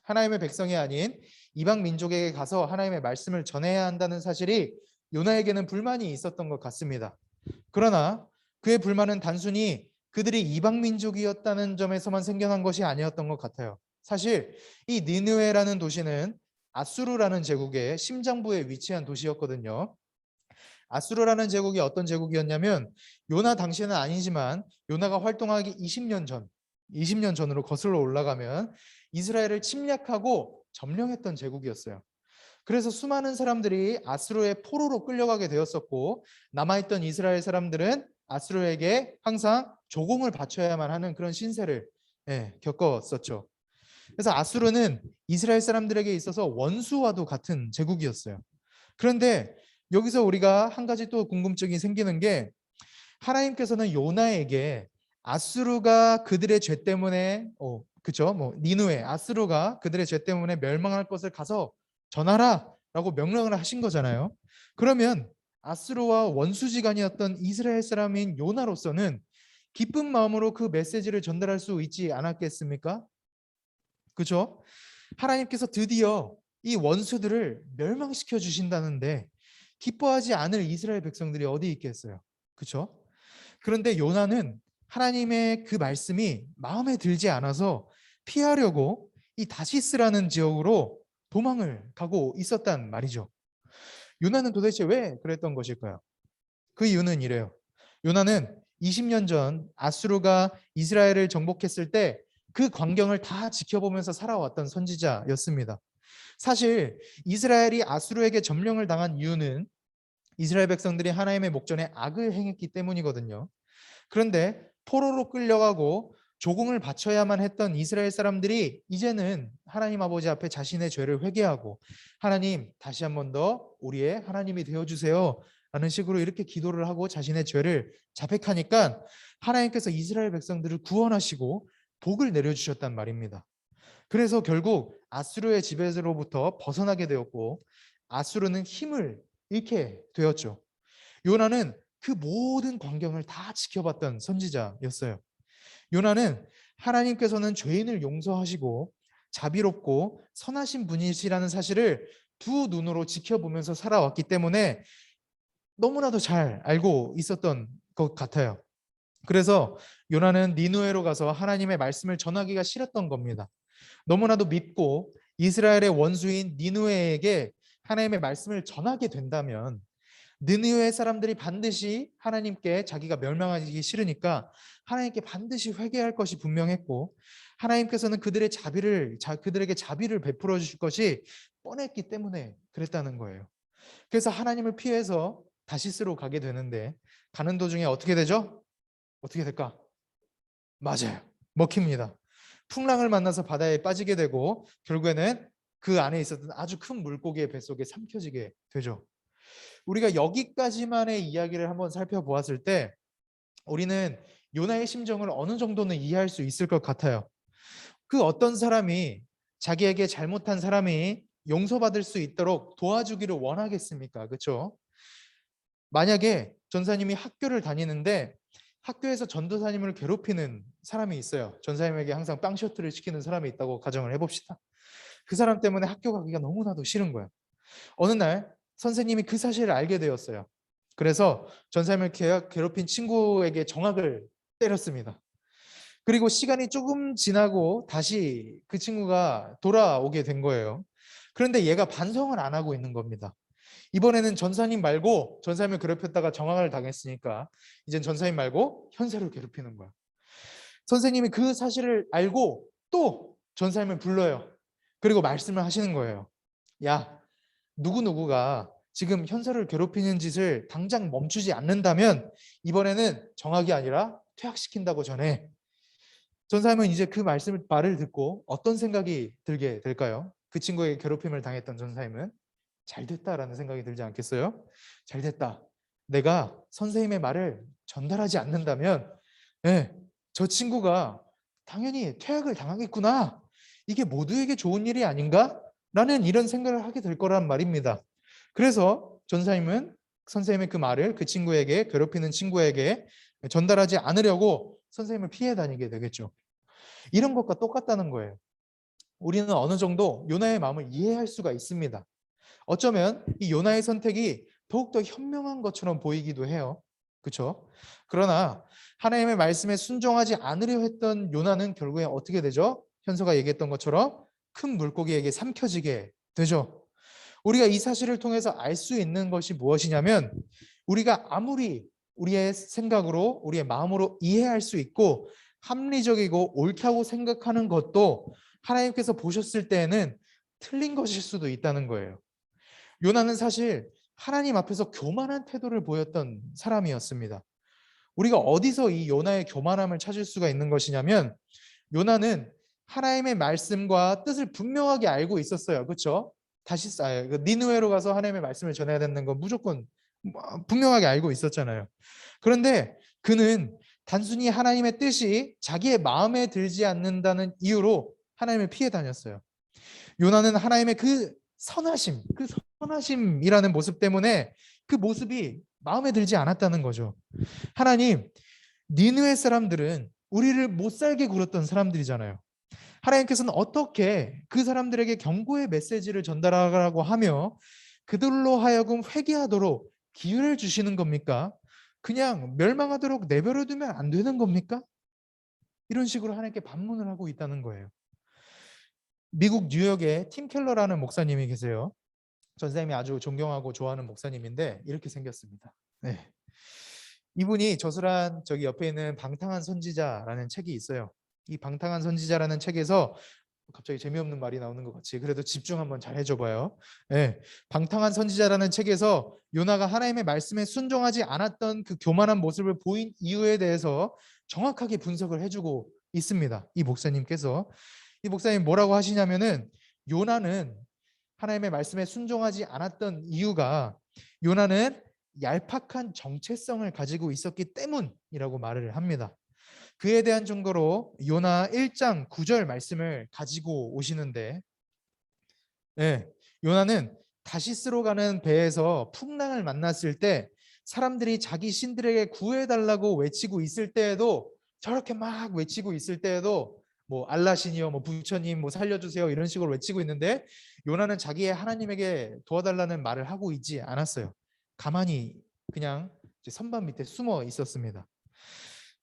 하나님의 백성이 아닌 이방 민족에게 가서 하나님의 말씀을 전해야 한다는 사실이 요나에게는 불만이 있었던 것 같습니다. 그러나 그의 불만은 단순히 그들이 이방 민족이었다는 점에서만 생겨난 것이 아니었던 것 같아요. 사실 이 니느웨라는 도시는 아수르라는 제국의 심장부에 위치한 도시였거든요. 아수르라는 제국이 어떤 제국이었냐면 요나 당시는 아니지만 요나가 활동하기 20년 전으로 거슬러 올라가면 이스라엘을 침략하고 점령했던 제국이었어요. 그래서 수많은 사람들이 아수르의 포로로 끌려가게 되었었고 남아있던 이스라엘 사람들은 아수르에게 항상 조공을 바쳐야만 하는 그런 신세를 겪었었죠. 그래서 아수르는 이스라엘 사람들에게 있어서 원수와도 같은 제국이었어요. 그런데 여기서 우리가 한 가지 또 궁금증이 생기는 게 하나님께서는 요나에게 아수르가 그들의 죄 때문에 그죠? 니느웨 아수르가 그들의 죄 때문에 멸망할 것을 가서 전하라라고 명령을 하신 거잖아요. 그러면 아수르와 원수지간이었던 이스라엘 사람인 요나로서는 기쁜 마음으로 그 메시지를 전달할 수 있지 않았겠습니까? 그죠? 하나님께서 드디어 이 원수들을 멸망시켜 주신다는데 기뻐하지 않을 이스라엘 백성들이 어디 있겠어요? 그렇죠? 그런데 요나는 하나님의 그 말씀이 마음에 들지 않아서 피하려고 이 다시스라는 지역으로 도망을 가고 있었단 말이죠. 요나는 도대체 왜 그랬던 것일까요? 그 이유는 이래요. 요나는 20년 전 아수르가 이스라엘을 정복했을 때 그 광경을 다 지켜보면서 살아왔던 선지자였습니다. 사실 이스라엘이 아수르에게 점령을 당한 이유는 이스라엘 백성들이 하나님의 목전에 악을 행했기 때문이거든요. 그런데 포로로 끌려가고 조공을 바쳐야만 했던 이스라엘 사람들이 이제는 하나님 아버지 앞에 자신의 죄를 회개하고 하나님 다시 한 번 더 우리의 하나님이 되어주세요 라는 식으로 이렇게 기도를 하고 자신의 죄를 자백하니까 하나님께서 이스라엘 백성들을 구원하시고 복을 내려주셨단 말입니다. 그래서 결국 아수르의 지배로부터 벗어나게 되었고 아수르는 힘을 잃게 되었죠. 요나는 그 모든 광경을 다 지켜봤던 선지자였어요. 요나는 하나님께서는 죄인을 용서하시고 자비롭고 선하신 분이시라는 사실을 두 눈으로 지켜보면서 살아왔기 때문에 너무나도 잘 알고 있었던 것 같아요. 그래서 요나는 니느웨로 가서 하나님의 말씀을 전하기가 싫었던 겁니다. 너무나도 밉고 이스라엘의 원수인 니느웨에게 하나님의 말씀을 전하게 된다면 느느웨 사람들이 반드시 하나님께 자기가 멸망하기 싫으니까 하나님께 반드시 회개할 것이 분명했고 하나님께서는 그들에게 자비를 베풀어 주실 것이 뻔했기 때문에 그랬다는 거예요. 그래서 하나님을 피해서 다시스로 가게 되는데 가는 도중에 어떻게 되죠? 어떻게 될까? 맞아요. 먹힙니다. 풍랑을 만나서 바다에 빠지게 되고 결국에는 그 안에 있었던 아주 큰 물고기의 뱃속에 삼켜지게 되죠. 우리가 여기까지만의 이야기를 한번 살펴보았을 때 우리는 요나의 심정을 어느 정도는 이해할 수 있을 것 같아요. 그 어떤 사람이 자기에게 잘못한 사람이 용서받을 수 있도록 도와주기를 원하겠습니까? 그렇죠? 만약에 전사님이 학교를 다니는데 학교에서 전도사님을 괴롭히는 사람이 있어요. 전사님에게 항상 빵 셔틀을 시키는 사람이 있다고 가정을 해봅시다. 그 사람 때문에 학교 가기가 너무나도 싫은 거예요. 어느 날 선생님이 그 사실을 알게 되었어요. 그래서 전사님을 괴롭힌 친구에게 정학을 때렸습니다. 그리고 시간이 조금 지나고 다시 그 친구가 돌아오게 된 거예요. 그런데 얘가 반성을 안 하고 있는 겁니다. 이번에는 전사님 말고 전사님을 괴롭혔다가 정학을 당했으니까 이젠 전사님 말고 현세를 괴롭히는 거야. 선생님이 그 사실을 알고 또 전사님을 불러요. 그리고 말씀을 하시는 거예요. 야, 누구누구가 지금 현서를 괴롭히는 짓을 당장 멈추지 않는다면 이번에는 정학이 아니라 퇴학시킨다고 전해. 전사님은 이제 그 말을 듣고 어떤 생각이 들게 될까요? 그 친구에게 괴롭힘을 당했던 전사님은 잘 됐다라는 생각이 들지 않겠어요? 잘 됐다. 내가 선생님의 말을 전달하지 않는다면 저 친구가 당연히 퇴학을 당하겠구나. 이게 모두에게 좋은 일이 아닌가? 라는 이런 생각을 하게 될 거란 말입니다. 그래서 전사님은 선생님의 그 말을 그 친구에게 괴롭히는 친구에게 전달하지 않으려고 선생님을 피해 다니게 되겠죠. 이런 것과 똑같다는 거예요. 우리는 어느 정도 요나의 마음을 이해할 수가 있습니다. 어쩌면 이 요나의 선택이 더욱더 현명한 것처럼 보이기도 해요. 그렇죠? 그러나 하나님의 말씀에 순종하지 않으려 했던 요나는 결국에 어떻게 되죠? 현서가 얘기했던 것처럼 큰 물고기에게 삼켜지게 되죠. 우리가 이 사실을 통해서 알 수 있는 것이 무엇이냐면 우리가 아무리 우리의 생각으로 우리의 마음으로 이해할 수 있고 합리적이고 옳다고 생각하는 것도 하나님께서 보셨을 때에는 틀린 것일 수도 있다는 거예요. 요나는 사실 하나님 앞에서 교만한 태도를 보였던 사람이었습니다. 우리가 어디서 이 요나의 교만함을 찾을 수가 있는 것이냐면 요나는 하나님의 말씀과 뜻을 분명하게 알고 있었어요. 그렇죠? 니느웨로 가서 하나님의 말씀을 전해야 되는 건 무조건 분명하게 알고 있었잖아요. 그런데 그는 단순히 하나님의 뜻이 자기의 마음에 들지 않는다는 이유로 하나님을 피해 다녔어요. 요나는 하나님의 그 선하심이라는 모습 때문에 그 모습이 마음에 들지 않았다는 거죠. 하나님, 니느웨 사람들은 우리를 못 살게 굴었던 사람들이잖아요. 하나님께서는 어떻게 그 사람들에게 경고의 메시지를 전달하라고 하며 그들로 하여금 회개하도록 기회를 주시는 겁니까? 그냥 멸망하도록 내버려 두면 안 되는 겁니까? 이런 식으로 하나님께 반문을 하고 있다는 거예요. 미국 뉴욕에 팀 켈러라는 목사님이 계세요. 전사님이 아주 존경하고 좋아하는 목사님인데 이렇게 생겼습니다. 네. 이분이 저술한 저기 옆에 있는 방탕한 선지자라는 책이 있어요. 이 방탕한 선지자라는 책에서 갑자기 재미없는 말이 나오는 것 같이 그래도 집중 한번 잘 해줘봐요. 네. 방탕한 선지자라는 책에서 요나가 하나님의 말씀에 순종하지 않았던 그 교만한 모습을 보인 이유에 대해서 정확하게 분석을 해주고 있습니다. 이 목사님께서 이 목사님 뭐라고 하시냐면은 요나는 하나님의 말씀에 순종하지 않았던 이유가 요나는 얄팍한 정체성을 가지고 있었기 때문이라고 말을 합니다. 그에 대한 증거로 요나 1장 9절 말씀을 가지고 오시는데 요나는 다시스로 가는 배에서 풍랑을 만났을 때 사람들이 자기 신들에게 구해달라고 외치고 있을 때에도 저렇게 막 외치고 있을 때에도 뭐 알라신이요, 뭐 부처님, 뭐 살려주세요 이런 식으로 외치고 있는데 요나는 자기의 하나님에게 도와달라는 말을 하고 있지 않았어요. 가만히 그냥 선반 밑에 숨어 있었습니다.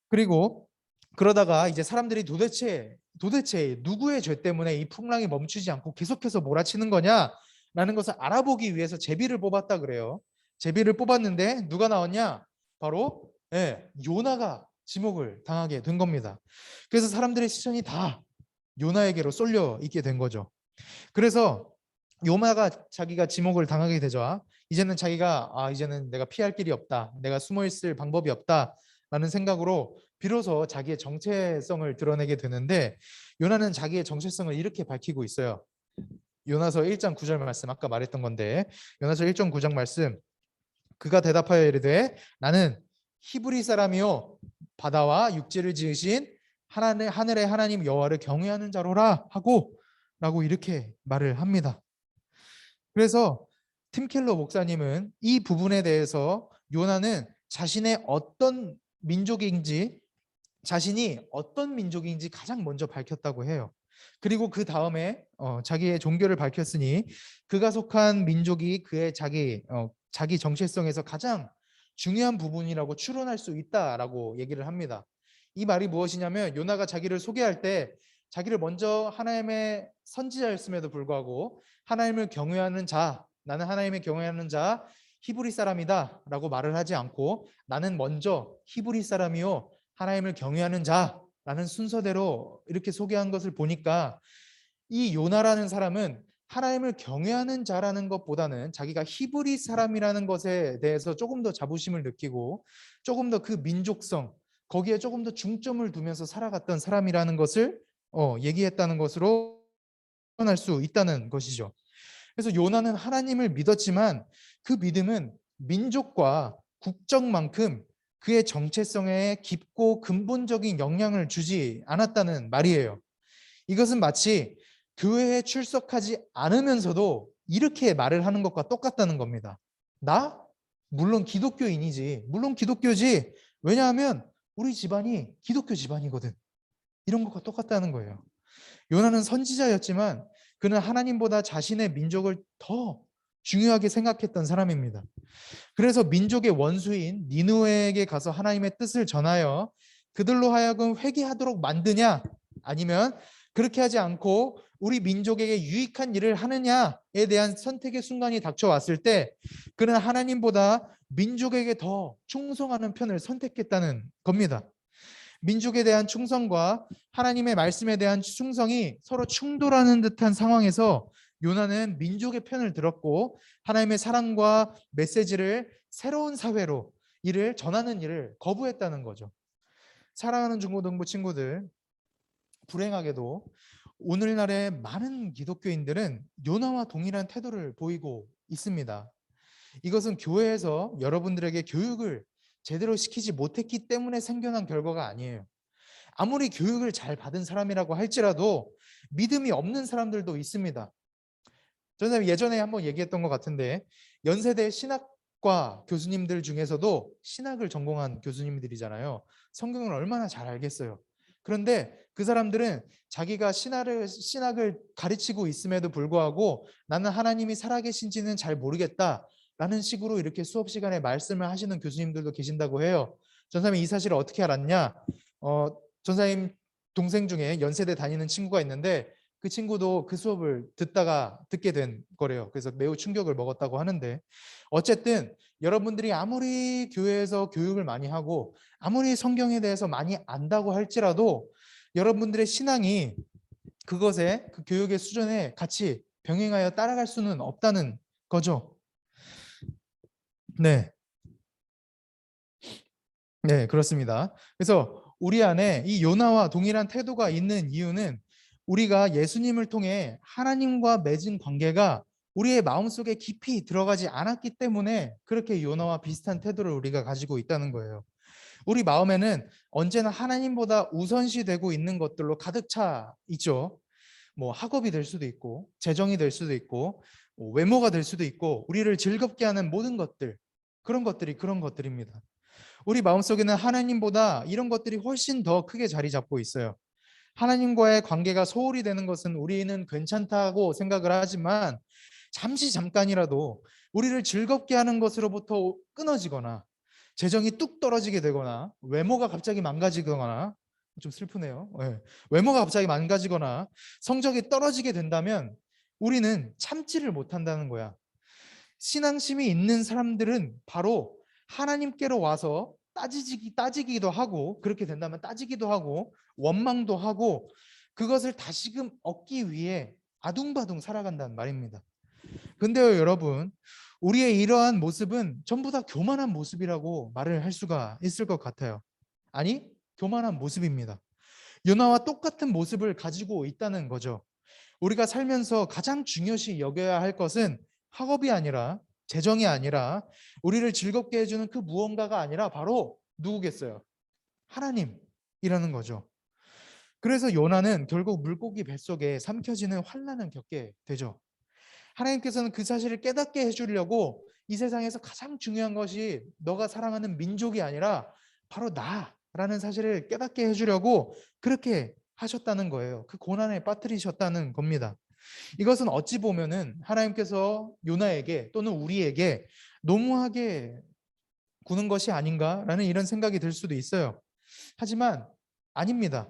그리고 그러다가 이제 사람들이 도대체 누구의 죄 때문에 이 풍랑이 멈추지 않고 계속해서 몰아치는 거냐라는 것을 알아보기 위해서 제비를 뽑았다 그래요. 제비를 뽑았는데 누가 나왔냐? 바로 요나가 지목을 당하게 된 겁니다. 그래서 사람들의 시선이 다 요나에게로 쏠려 있게 된 거죠. 그래서 요나가 자기가 지목을 당하게 되죠. 이제는 자기가 이제는 내가 피할 길이 없다. 내가 숨어 있을 방법이 없다라는 생각으로 비로소 자기의 정체성을 드러내게 되는데 요나는 자기의 정체성을 이렇게 밝히고 있어요. 요나서 1장 9절 말씀 아까 말했던 건데 요나서 1장 9절 말씀 그가 대답하여 이르되 나는 히브리 사람이요 바다와 육지를 지으신 하늘의 하나님 여호와를 경외하는 자로라 하고 라고 이렇게 말을 합니다. 그래서 팀 켈러 목사님은 이 부분에 대해서 요나는 자신이 어떤 민족인지 가장 먼저 밝혔다고 해요. 그리고 그 다음에 자기의 종교를 밝혔으니 그가 속한 민족이 그의 자기 정체성에서 가장 중요한 부분이라고 추론할 수 있다라고 얘기를 합니다. 이 말이 무엇이냐면 요나가 자기를 소개할 때 자기를 먼저 하나님의 선지자였음에도 불구하고 하나님을 경외하는 자, 나는 하나님을 경외하는 자 히브리 사람이다 라고 말을 하지 않고 나는 먼저 히브리 사람이요 하나님을 경외하는 자라는 순서대로 이렇게 소개한 것을 보니까 이 요나라는 사람은 하나님을 경외하는 자라는 것보다는 자기가 히브리 사람이라는 것에 대해서 조금 더 자부심을 느끼고 조금 더 그 민족성 거기에 조금 더 중점을 두면서 살아갔던 사람이라는 것을 얘기했다는 것으로 표현할 수 있다는 것이죠. 그래서 요나는 하나님을 믿었지만 그 믿음은 민족과 국적만큼 그의 정체성에 깊고 근본적인 영향을 주지 않았다는 말이에요. 이것은 마치 교회에 출석하지 않으면서도 이렇게 말을 하는 것과 똑같다는 겁니다. 나? 물론 기독교인이지. 물론 기독교지. 왜냐하면 우리 집안이 기독교 집안이거든. 이런 것과 똑같다는 거예요. 요나는 선지자였지만 그는 하나님보다 자신의 민족을 더 중요하게 생각했던 사람입니다. 그래서 민족의 원수인 니느웨에게 가서 하나님의 뜻을 전하여 그들로 하여금 회개하도록 만드냐 아니면 그렇게 하지 않고 우리 민족에게 유익한 일을 하느냐에 대한 선택의 순간이 닥쳐왔을 때 그는 하나님보다 민족에게 더 충성하는 편을 선택했다는 겁니다. 민족에 대한 충성과 하나님의 말씀에 대한 충성이 서로 충돌하는 듯한 상황에서 요나는 민족의 편을 들었고 하나님의 사랑과 메시지를 새로운 사회로 전하는 일을 거부했다는 거죠. 사랑하는 중고등부 친구들, 불행하게도 오늘날의 많은 기독교인들은 요나와 동일한 태도를 보이고 있습니다. 이것은 교회에서 여러분들에게 교육을 제대로 시키지 못했기 때문에 생겨난 결과가 아니에요. 아무리 교육을 잘 받은 사람이라고 할지라도 믿음이 없는 사람들도 있습니다. 저는 예전에 한번 얘기했던 것 같은데 연세대 신학과 교수님들 중에서도 신학을 전공한 교수님들이잖아요. 성경을 얼마나 잘 알겠어요. 그런데 그 사람들은 자기가 신학을 가르치고 있음에도 불구하고 나는 하나님이 살아계신지는 잘 모르겠다라는 식으로 이렇게 수업 시간에 말씀을 하시는 교수님들도 계신다고 해요. 전사님 이 사실을 어떻게 알았냐? 전사님 동생 중에 연세대 다니는 친구가 있는데 그 친구도 그 수업을 듣게 된 거래요. 그래서 매우 충격을 먹었다고 하는데 어쨌든 여러분들이 아무리 교회에서 교육을 많이 하고 아무리 성경에 대해서 많이 안다고 할지라도 여러분들의 신앙이 그것에 그 교육의 수준에 같이 병행하여 따라갈 수는 없다는 거죠. 네. 네, 그렇습니다. 그래서 우리 안에 이 요나와 동일한 태도가 있는 이유는 우리가 예수님을 통해 하나님과 맺은 관계가 우리의 마음속에 깊이 들어가지 않았기 때문에 그렇게 요나와 비슷한 태도를 우리가 가지고 있다는 거예요. 우리 마음에는 언제나 하나님보다 우선시되고 있는 것들로 가득 차 있죠. 뭐 학업이 될 수도 있고 재정이 될 수도 있고 외모가 될 수도 있고 우리를 즐겁게 하는 모든 것들 그런 것들입니다. 우리 마음속에는 하나님보다 이런 것들이 훨씬 더 크게 자리 잡고 있어요. 하나님과의 관계가 소홀히 되는 것은 우리는 괜찮다고 생각을 하지만 잠깐이라도 우리를 즐겁게 하는 것으로부터 끊어지거나 재정이 뚝 떨어지게 되거나 외모가 갑자기 망가지거나 좀 슬프네요. 네. 외모가 갑자기 망가지거나 성적이 떨어지게 된다면 우리는 참지를 못한다는 거야. 신앙심이 있는 사람들은 바로 하나님께로 와서 따지기도 하고 그렇게 된다면 따지기도 하고 원망도 하고 그것을 다시금 얻기 위해 아둥바둥 살아간다는 말입니다. 근데요 여러분 우리의 이러한 모습은 전부 다 교만한 모습이라고 말을 할 수가 있을 것 같아요. 아니 교만한 모습입니다. 요나와 똑같은 모습을 가지고 있다는 거죠. 우리가 살면서 가장 중요시 여겨야 할 것은 학업이 아니라 재정이 아니라 우리를 즐겁게 해주는 그 무언가가 아니라 바로 누구겠어요? 하나님이라는 거죠. 그래서 요나는 결국 물고기 뱃속에 삼켜지는 환난을 겪게 되죠. 하나님께서는 그 사실을 깨닫게 해주려고 이 세상에서 가장 중요한 것이 너가 사랑하는 민족이 아니라 바로 나라는 사실을 깨닫게 해주려고 그렇게 하셨다는 거예요. 그 고난에 빠뜨리셨다는 겁니다. 이것은 어찌 보면은 하나님께서 요나에게 또는 우리에게 너무하게 구는 것이 아닌가라는 이런 생각이 들 수도 있어요. 하지만 아닙니다.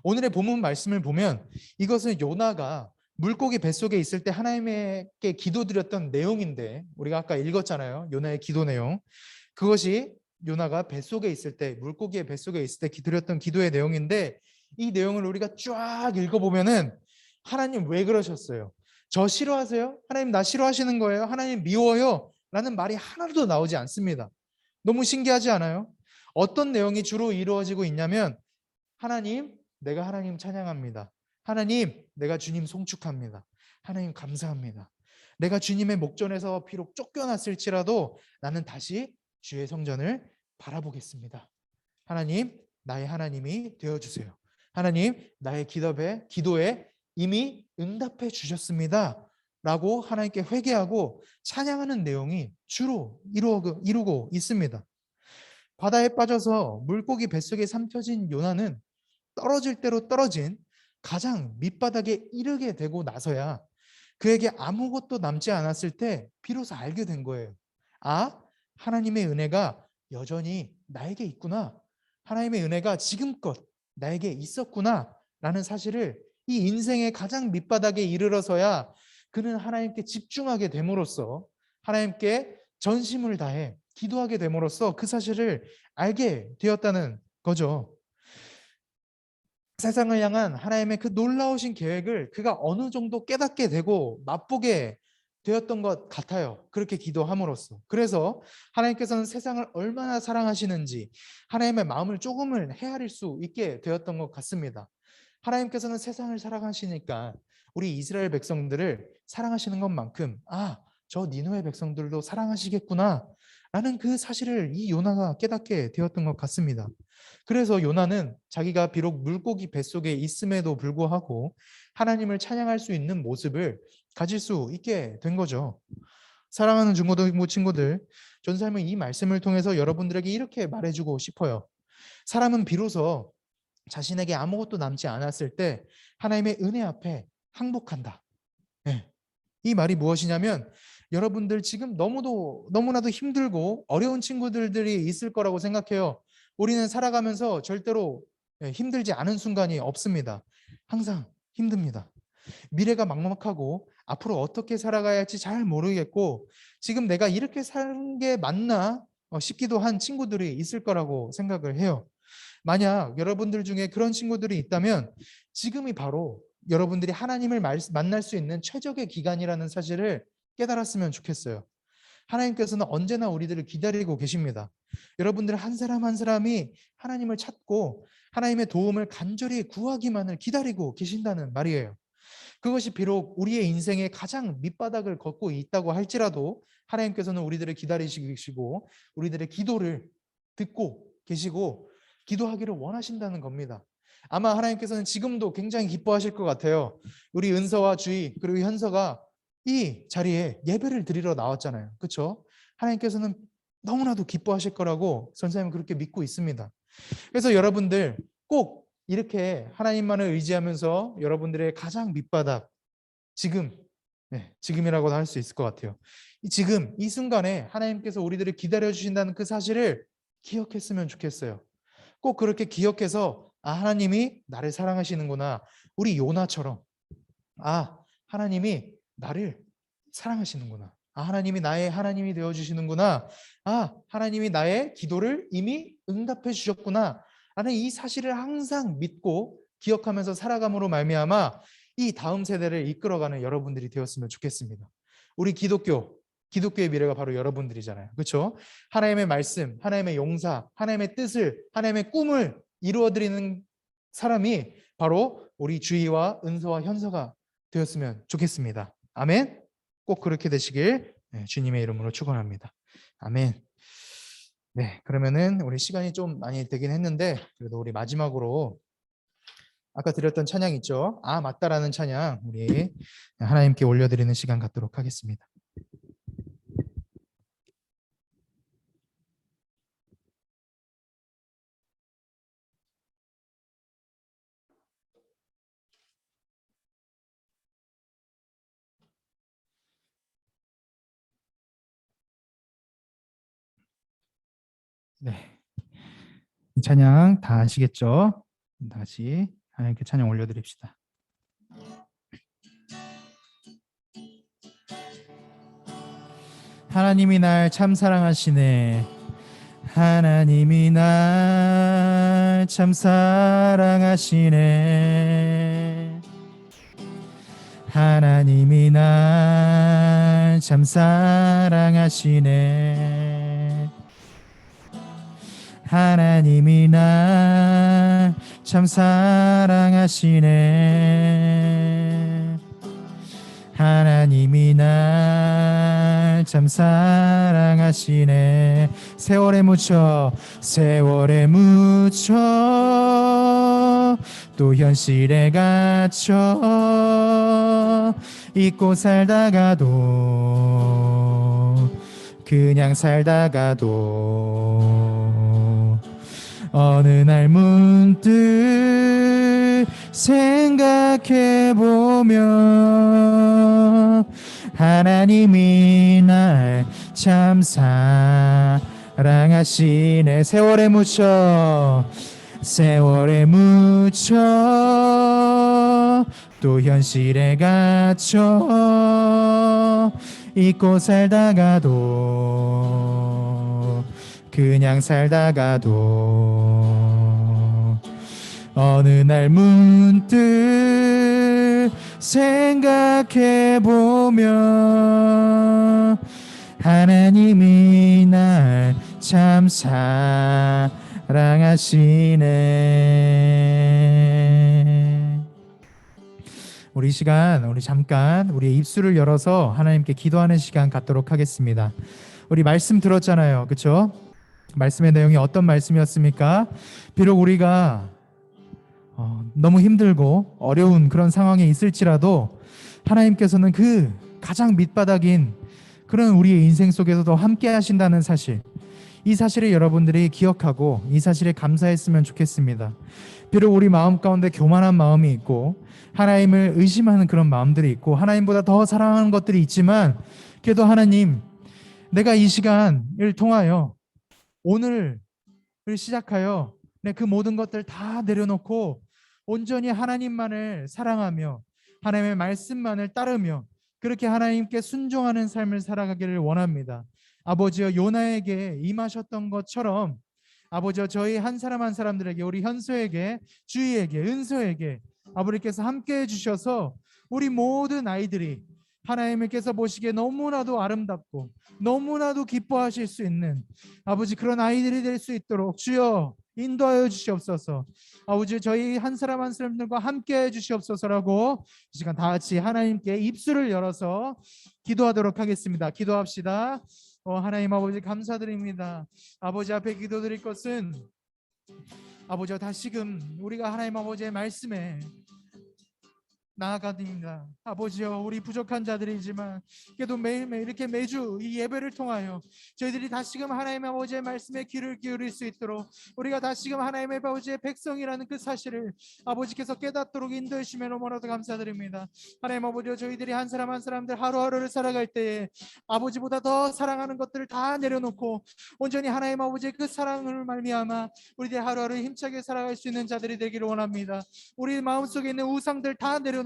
오늘의 본문 말씀을 보면 이것은 요나가 물고기 뱃속에 있을 때 하나님께 기도드렸던 내용인데, 우리가 아까 읽었잖아요. 요나의 기도 내용. 그것이 요나가 뱃속에 있을 때, 물고기의 뱃속에 있을 때 드렸던 기도의 내용인데, 이 내용을 우리가 쫙 읽어보면은 하나님 왜 그러셨어요? 저 싫어하세요? 하나님 나 싫어하시는 거예요? 하나님 미워요? 라는 말이 하나도 나오지 않습니다. 너무 신기하지 않아요? 어떤 내용이 주로 이루어지고 있냐면, 하나님, 내가 하나님 찬양합니다. 하나님, 내가 주님 송축합니다. 하나님 감사합니다. 내가 주님의 목전에서 비록 쫓겨났을지라도 나는 다시 주의 성전을 바라보겠습니다. 하나님, 나의 하나님이 되어주세요. 하나님, 나의 기도에 이미 응답해 주셨습니다. 라고 하나님께 회개하고 찬양하는 내용이 주로 이루고 있습니다. 바다에 빠져서 물고기 뱃속에 삼켜진 요나는 떨어질 대로 떨어진 가장 밑바닥에 이르게 되고 나서야 그에게 아무것도 남지 않았을 때 비로소 알게 된 거예요. 아, 하나님의 은혜가 여전히 나에게 있구나. 하나님의 은혜가 지금껏 나에게 있었구나. 라는 사실을 이 인생의 가장 밑바닥에 이르러서야 그는 하나님께 집중하게 됨으로써, 하나님께 전심을 다해 기도하게 됨으로써 그 사실을 알게 되었다는 거죠. 세상을 향한 하나님의 그 놀라우신 계획을 그가 어느 정도 깨닫게 되고 맛보게 되었던 것 같아요. 그렇게 기도함으로써. 그래서 하나님께서는 세상을 얼마나 사랑하시는지 하나님의 마음을 조금은 헤아릴 수 있게 되었던 것 같습니다. 하나님께서는 세상을 사랑하시니까 우리 이스라엘 백성들을 사랑하시는 것만큼 저 니누의 백성들도 사랑하시겠구나 라는 그 사실을 이 요나가 깨닫게 되었던 것 같습니다. 그래서 요나는 자기가 비록 물고기 뱃속에 있음에도 불구하고 하나님을 찬양할 수 있는 모습을 가질 수 있게 된 거죠. 사랑하는 친구들, 전삶은 이 말씀을 통해서 여러분들에게 이렇게 말해주고 싶어요. 사람은 비로소 자신에게 아무것도 남지 않았을 때 하나님의 은혜 앞에 항복한다. 네. 이 말이 무엇이냐면, 여러분들 지금 너무나도 힘들고 어려운 친구들이 있을 거라고 생각해요. 우리는 살아가면서 절대로 힘들지 않은 순간이 없습니다. 항상 힘듭니다. 미래가 막막하고 앞으로 어떻게 살아가야 할지 잘 모르겠고 지금 내가 이렇게 사는 게 맞나 싶기도 한 친구들이 있을 거라고 생각을 해요. 만약 여러분들 중에 그런 친구들이 있다면 지금이 바로 여러분들이 하나님을 만날 수 있는 최적의 기간이라는 사실을 깨달았으면 좋겠어요. 하나님께서는 언제나 우리들을 기다리고 계십니다. 여러분들 한 사람 한 사람이 하나님을 찾고 하나님의 도움을 간절히 구하기만을 기다리고 계신다는 말이에요. 그것이 비록 우리의 인생의 가장 밑바닥을 걷고 있다고 할지라도 하나님께서는 우리들을 기다리시고 우리들의 기도를 듣고 계시고 기도하기를 원하신다는 겁니다. 아마 하나님께서는 지금도 굉장히 기뻐하실 것 같아요. 우리 은서와 주희 그리고 현서가 이 자리에 예배를 드리러 나왔잖아요. 그렇죠? 하나님께서는 너무나도 기뻐하실 거라고 선생님은 그렇게 믿고 있습니다. 그래서 여러분들 꼭 이렇게 하나님만을 의지하면서 여러분들의 가장 밑바닥 지금이라고도 할 수 있을 것 같아요. 지금 이 순간에 하나님께서 우리들을 기다려주신다는 그 사실을 기억했으면 좋겠어요. 꼭 그렇게 기억해서 하나님이 나를 사랑하시는구나. 우리 요나처럼 하나님이 나를 사랑하시는구나. 하나님이 나의 하나님이 되어주시는구나. 하나님이 나의 기도를 이미 응답해 주셨구나. 라는 이 사실을 항상 믿고 기억하면서 살아감으로 말미암아 이 다음 세대를 이끌어가는 여러분들이 되었으면 좋겠습니다. 우리 기독교의 미래가 바로 여러분들이잖아요. 그렇죠? 하나님의 말씀, 하나님의 용사, 하나님의 뜻을, 하나님의 꿈을 이루어드리는 사람이 바로 우리 주희와 은서와 현서가 되었으면 좋겠습니다. 아멘. 꼭 그렇게 되시길 주님의 이름으로 축원합니다. 아멘. 네, 그러면은 우리 시간이 좀 많이 되긴 했는데 그래도 우리 마지막으로 아까 드렸던 찬양 있죠? 아, 맞다라는 찬양 우리 하나님께 올려드리는 시간 갖도록 하겠습니다. 네, 이 찬양 다 아시겠죠? 다시 하나님께 찬양 올려드립시다. 하나님이 날 참 사랑하시네. 하나님이 날 참 사랑하시네. 하나님이 날 참 사랑하시네. 하나님이 날 참 사랑하시네. 하나님이 날 참 사랑하시네. 세월에 묻혀 세월에 묻혀 또 현실에 갇혀 잊고 살다가도 그냥 살다가도 어느 날 문득 생각해보면 하나님이 날 참 사랑하시네. 세월에 묻혀 세월에 묻혀 또 현실에 갇혀 잊고 살다가도 그냥 살다가도 어느 날 문득 생각해보면 하나님이 날 참 사랑하시네. 우리 시간, 우리 잠깐 우리의 입술을 열어서 하나님께 기도하는 시간 갖도록 하겠습니다. 우리 말씀 들었잖아요, 그렇죠? 말씀의 내용이 어떤 말씀이었습니까? 비록 우리가 너무 힘들고 어려운 그런 상황에 있을지라도 하나님께서는 그 가장 밑바닥인 그런 우리의 인생 속에서도 함께 하신다는 사실, 이 사실을 여러분들이 기억하고 이 사실에 감사했으면 좋겠습니다. 비록 우리 마음 가운데 교만한 마음이 있고 하나님을 의심하는 그런 마음들이 있고 하나님보다 더 사랑하는 것들이 있지만, 그래도 하나님, 내가 이 시간을 통하여 오늘을 시작하여 그 모든 것들 다 내려놓고 온전히 하나님만을 사랑하며 하나님의 말씀만을 따르며 그렇게 하나님께 순종하는 삶을 살아가기를 원합니다. 아버지여, 요나에게 임하셨던 것처럼 아버지여, 저희 한 사람 한 사람들에게, 우리 현소에게, 주희에게, 은서에게 아버지께서 함께해 주셔서 우리 모든 아이들이 하나님께서 보시기에 너무나도 아름답고 너무나도 기뻐하실 수 있는 아버지 그런 아이들이 될 수 있도록 주여 인도하여 주시옵소서. 아버지, 저희 한 사람 한 사람들과 함께해 주시옵소서라고 이 시간 다 같이 하나님께 입술을 열어서 기도하도록 하겠습니다. 기도합시다. 하나님 아버지, 감사드립니다. 아버지 앞에 기도드릴 것은 아버지와 다시금 우리가 하나님 아버지의 말씀에 나아가듭니다. 아버지여, 우리 부족한 자들이지만 그래도 매일매일 이렇게 매주 이 예배를 통하여 저희들이 다시금 하나님 아버지의 말씀에 귀를 기울일 수 있도록 우리가 다시금 하나님의 아버지의 백성이라는 그 사실을 아버지께서 깨닫도록 인도해 주시면 너무나도 감사드립니다. 하나님 아버지여, 저희들이 한 사람 한 사람들 하루하루를 살아갈 때에 아버지보다 더 사랑하는 것들을 다 내려놓고 온전히 하나님 아버지의 그 사랑을 말미암아 우리들이 하루하루 힘차게 살아갈 수 있는 자들이 되기를 원합니다. 우리 마음속에 있는 우상들 다 내려놓고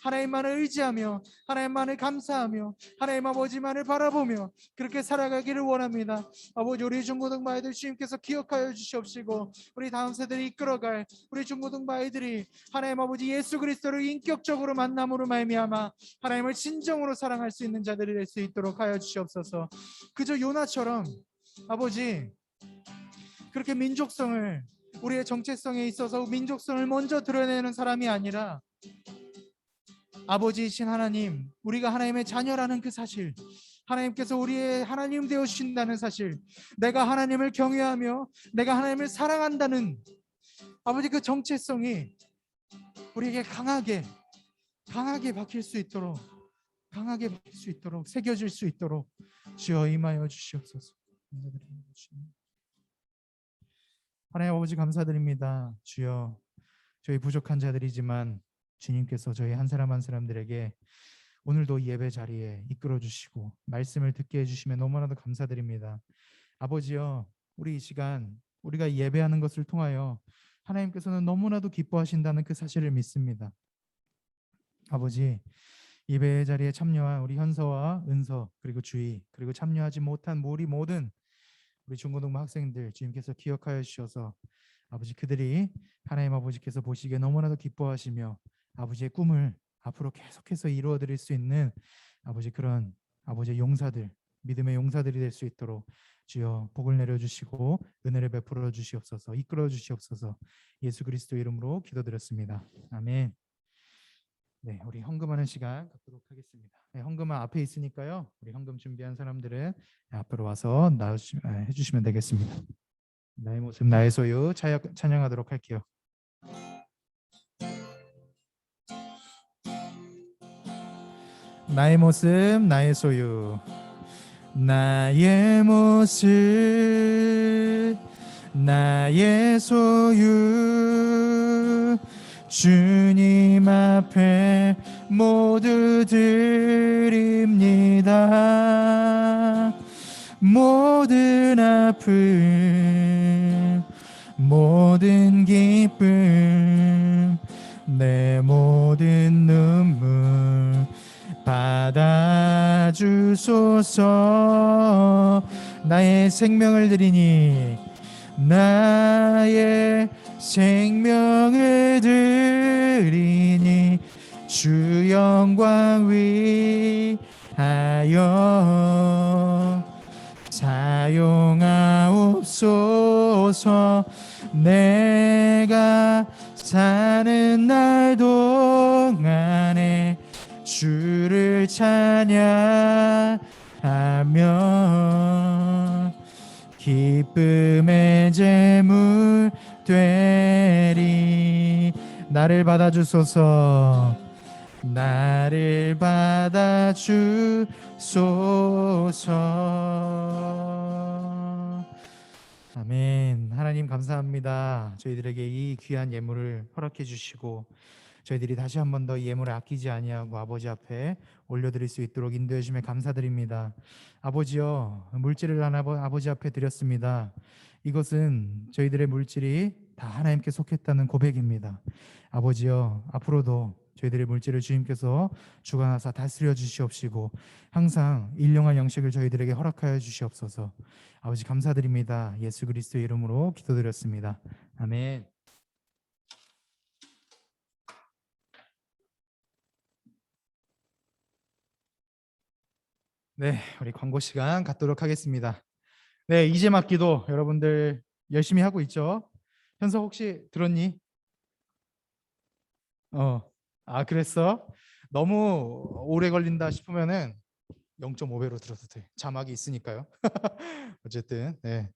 하나님만을 의지하며 하나님만을 감사하며 하나님 아버지만을 바라보며 그렇게 살아가기를 원합니다. 아버지, 우리 중고등부 아이들 주님께서 기억하여 주시옵시고 우리 다음 세대를 이끌어갈 우리 중고등부 아이들이 하나님 아버지 예수 그리스도를 인격적으로 만남으로 말미암아 하나님을 진정으로 사랑할 수 있는 자들이 될 수 있도록 하여 주시옵소서. 그저 요나처럼 아버지 그렇게 민족성을, 우리의 정체성에 있어서 민족성을 먼저 드러내는 사람이 아니라 아버지이신 하나님, 우리가 하나님의 자녀라는 그 사실, 하나님께서 우리의 하나님 되어 주신다는 사실, 내가 하나님을 경외하며 내가 하나님을 사랑한다는 아버지 그 정체성이 우리에게 강하게 박힐 수 있도록, 강하게 박힐 수 있도록, 새겨질 수 있도록 주여 임하여 주시옵소서. 감사드립니다. 주님. 하나님 아버지 감사드립니다. 주여, 저희 부족한 자들이지만 주님께서 저희 한 사람 한 사람들에게 오늘도 예배 자리에 이끌어 주시고 말씀을 듣게 해주시며 너무나도 감사드립니다. 아버지여, 우리 이 시간 우리가 예배하는 것을 통하여 하나님께서는 너무나도 기뻐하신다는 그 사실을 믿습니다. 아버지, 예배 자리에 참여한 우리 현서와 은서 그리고 주희 그리고 참여하지 못한 우리 모든 우리 중고등부 학생들 주님께서 기억하여 주셔서 아버지, 그들이 하나님 아버지께서 보시기에 너무나도 기뻐하시며 아버지의 꿈을 앞으로 계속해서 이루어 드릴 수 있는 아버지, 그런 아버지의 용사들, 믿음의 용사들이 될 수 있도록 주여 복을 내려 주시고 은혜를 베풀어 주시옵소서. 이끌어 주시옵소서. 예수 그리스도 이름으로 기도드렸습니다. 아멘. 네, 우리 헌금하는 시간 갖도록 하겠습니다. 네, 헌금은 앞에 있으니까요. 우리 헌금 준비한 사람들은 앞으로 와서 해주시면 되겠습니다. 나의 모습 나의 소유 찬양하도록 할게요. 나의 모습 나의 소유, 나의 모습 나의 소유, 주님 앞에 모두 드립니다. 모든 아픔 모든 기쁨 내 모든 눈물 받아주소서. 나의 생명을 드리니 나의 생명을 드리니 주 영광 위하여 사용하옵소서. 내가 사는 날 동안에 주를 찬양하며 기쁨의 제물 되리. 나를 받아주소서. 나를 받아주소서. 아멘. 하나님 감사합니다. 저희들에게 이 귀한 예물을 허락해 주시고 저희들이 다시 한 번 더 예물을 아끼지 아니하고 아버지 앞에 올려드릴 수 있도록 인도해 주심에 감사드립니다. 아버지여, 물질을 아버지 앞에 드렸습니다. 이것은 저희들의 물질이 다 하나님께 속했다는 고백입니다. 아버지여, 앞으로도 저희들의 물질을 주님께서 주관하사 다스려 주시옵시고 항상 일용할 양식을 저희들에게 허락하여 주시옵소서. 아버지 감사드립니다. 예수 그리스도의 이름으로 기도드렸습니다. 아멘. 네, 우리 광고 시간 갖도록 하겠습니다. 네, 이제 막기도 여러분들 열심히 하고 있죠? 현석 혹시 들었니? 그랬어? 너무 오래 걸린다 싶으면은 0.5배로 들어도 돼. 자막이 있으니까요. 어쨌든 네.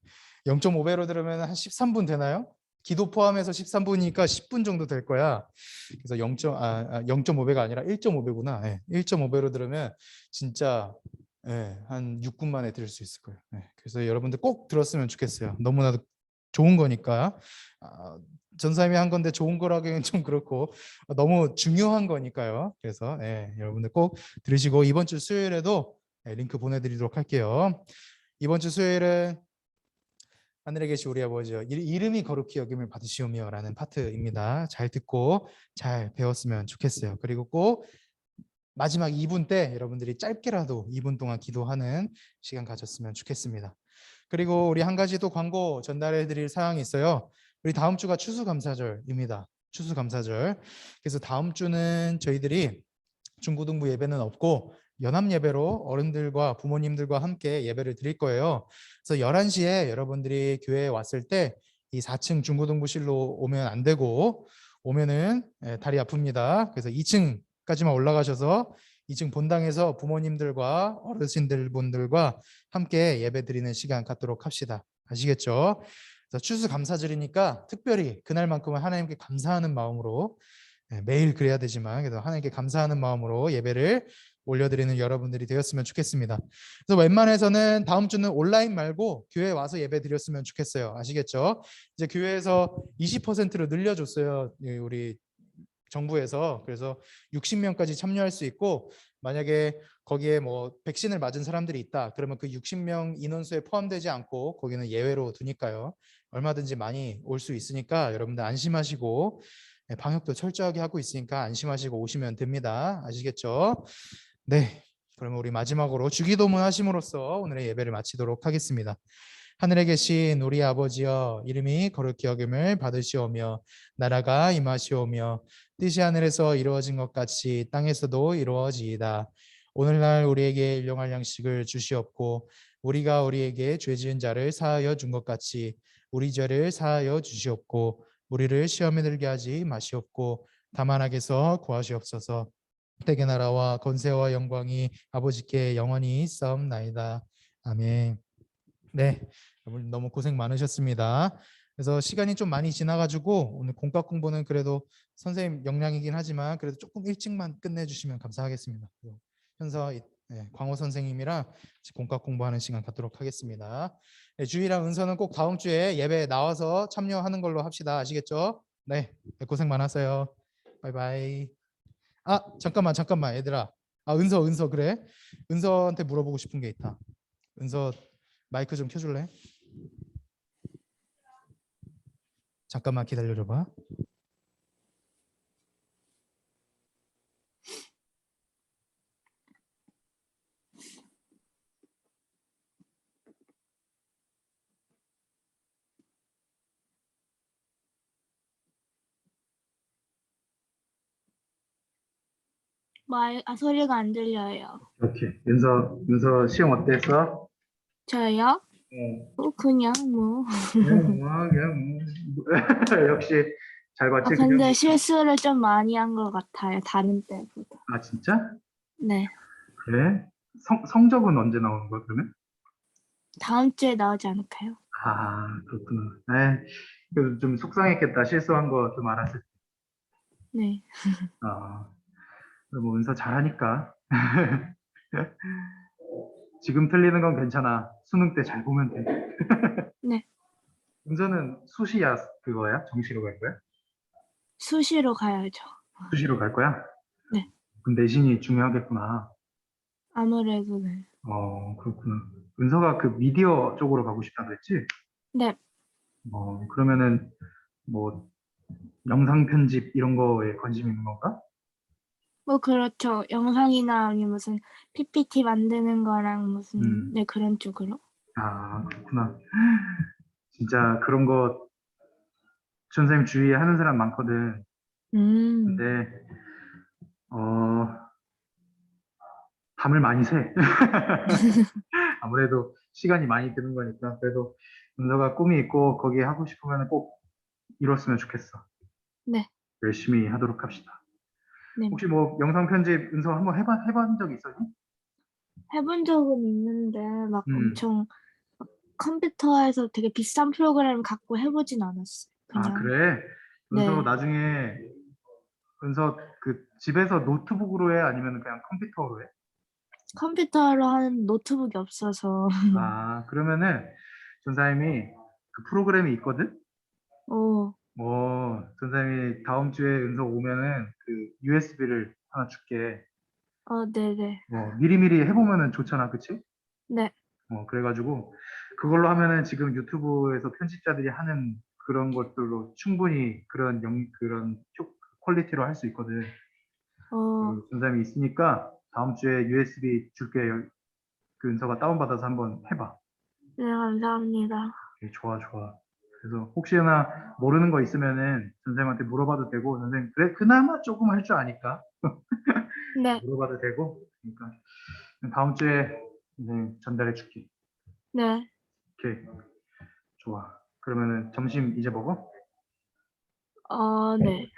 0.5배로 들으면 한 13분 되나요? 기도 포함해서 13분이니까 10분 정도 될 거야. 그래서 0.5배가 아니라 1.5배구나. 네. 1.5배로 들으면 진짜 한 6분 만에 들을 수 있을 거예요. 그래서 여러분들 꼭 들었으면 좋겠어요. 너무나도 좋은 거니까. 전사님이 한 건데 좋은 거라기는 좀 그렇고 너무 중요한 거니까요. 그래서 여러분들 꼭 들으시고 이번 주 수요일에도 링크 보내드리도록 할게요. 이번 주 수요일은 하늘에 계신 우리 아버지여 이름이 거룩히 여김을 받으시오며 라는 파트입니다. 잘 듣고 잘 배웠으면 좋겠어요. 그리고 꼭 마지막 2분 때 여러분들이 짧게라도 2분 동안 기도하는 시간 가졌으면 좋겠습니다. 그리고 우리 한 가지 또 광고 전달해 드릴 사항이 있어요. 우리 다음 주가 추수감사절입니다. 추수감사절. 그래서 다음 주는 저희들이 중고등부 예배는 없고 연합예배로 어른들과 부모님들과 함께 예배를 드릴 거예요. 그래서 11시에 여러분들이 교회에 왔을 때 이 4층 중고등부실로 오면 안 되고 오면은 다리 아픕니다. 그래서 2층까지만 올라가셔서 2층 본당에서 부모님들과 어르신들 분들과 함께 예배 드리는 시간 갖도록 합시다. 아시겠죠? 그래서 추수감사절이니까 특별히 그날만큼은 하나님께 감사하는 마음으로 매일 그래야 되지만 그래도 하나님께 감사하는 마음으로 예배를 올려드리는 여러분들이 되었으면 좋겠습니다. 그래서 웬만해서는 다음 주는 온라인 말고 교회 와서 예배 드렸으면 좋겠어요. 아시겠죠? 이제 교회에서 20%로 늘려줬어요. 우리 정부에서. 그래서 60명까지 참여할 수 있고 만약에 거기에 뭐 백신을 맞은 사람들이 있다 그러면 그 60명 인원수에 포함되지 않고 거기는 예외로 두니까요. 얼마든지 많이 올 수 있으니까 여러분들 안심하시고 방역도 철저하게 하고 있으니까 안심하시고 오시면 됩니다. 아시겠죠? 네. 그러면 우리 마지막으로 주기도문 하심으로써 오늘의 예배를 마치도록 하겠습니다. 하늘에 계신 우리 아버지여 이름이 거룩히 여김을 받으시오며 나라가 임하시오며 뜻이 하늘에서 이루어진 것 같이 땅에서도 이루어지이다. 오늘날 우리에게 일용할 양식을 주시옵고 우리가 우리에게 죄 지은 자를 사하여 준 것 같이 우리 죄를 사하여 주시옵고 우리를 시험에 들게 하지 마시옵고 다만 악에서 구하시옵소서. 대개 나라와 권세와 영광이 아버지께 영원히 있사옵나이다. 아멘. 네, 여러분 너무 고생 많으셨습니다. 그래서 시간이 좀 많이 지나가지고 오늘 공과 공부는 그래도 선생님 역량이긴 하지만 그래도 조금 일찍만 끝내주시면 감사하겠습니다. 현서 광호 선생님이랑 공과 공부하는 시간 갖도록 하겠습니다. 네, 주희랑 은서는 꼭 다음 주에 예배 나와서 참여하는 걸로 합시다. 아시겠죠? 네, 고생 많았어요. 바이바이. 아 잠깐만 얘들아. 아 은서 그래? 은서한테 물어보고 싶은 게 있다. 은서 마이크 좀 켜줄래? 잠깐만 기다려줘봐. 소리가 안 들려요. 오케이. 윤서 시험 어땠어? 저요? 그냥 뭐. 그냥 역시 잘 봤지? 근데 실수를 좀 많이 한 것 같아요. 다른 때보다. 아 진짜? 네. 그래? 성적은 언제 나오는 거야 그러면? 다음 주에 나오지 않을까요? 아 그렇구나. 그래도 좀 속상했겠다. 실수한 거 좀 알았을 때. 네. 아, 뭐 은서 잘하니까. 지금 틀리는 건 괜찮아. 수능 때 잘 보면 돼. 네. 은서는 수시야 그거야? 정시로 갈 거야? 수시로 가야죠. 수시로 갈 거야? 네. 그럼 내신이 중요하겠구나. 아무래도 네. 그렇구나. 은서가 그 미디어 쪽으로 가고 싶다 그랬지? 네. 그러면은 뭐 영상 편집 이런 거에 관심 있는 건가? 뭐 그렇죠. 영상이나 아니면 무슨 PPT 만드는 거랑 무슨 네 그런 쪽으로. 아, 그렇구나. 진짜 그런 거 선생님 주위에 하는 사람 많거든. 근데 밤을 많이 새. 아무래도 시간이 많이 드는 거니까 그래도 은서가 꿈이 있고 거기에 하고 싶으면 꼭 이뤘으면 좋겠어. 네. 열심히 하도록 합시다. 네. 혹시 뭐 영상 편집 은서 한번 해본 적 있었니? 해본 적은 있는데 막 음. 엄청 컴퓨터에서 되게 비싼 프로그램 갖고 해보진 않았어요. 아, 그냥. 그래? 은서 네. 나중에 은서 그 집에서 노트북으로 해 아니면 그냥 컴퓨터로 해? 컴퓨터로 하는 노트북이 없어서. 아, 그러면은 전사님이 그 프로그램이 있거든? 오. 전사님이 다음 주에 은서 오면은 그 USB를 하나 줄게. 네네. 미리미리 해보면은 좋잖아, 그치? 네. 그래가지고 그걸로 하면은 지금 유튜브에서 편집자들이 하는 그런 것들로 충분히 그런 퀄리티로 할 수 있거든. 그 전사님이 있으니까 다음 주에 USB 줄게. 그 은서가 다운받아서 한번 해봐. 네, 감사합니다. 좋아, 좋아. 그래서 혹시나 모르는 거 있으면은 선생님한테 물어봐도 되고, 선생님, 그래, 그나마 조금 할 줄 아니까. 네. 물어봐도 되고, 그러니까 다음 주에 선생님 전달해 줄게. 네. 오케이, 좋아. 그러면은 점심 이제 먹어? 네.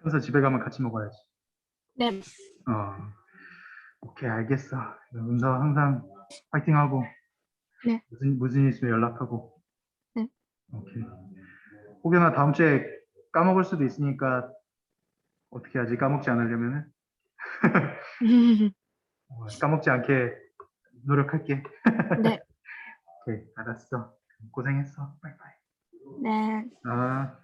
현서 집에 가면 같이 먹어야지. 네. 어, 오케이, 알겠어. 은서 항상 파이팅하고, 네. 무슨 일 있으면 연락하고. 네. 오케이. 혹여나 다음 주에 까먹을 수도 있으니까 어떻게 하지? 까먹지 않으려면은 까먹지 않게 노력할게. 네, 오케이, 알았어. 고생했어. 바이바이. 네. 아.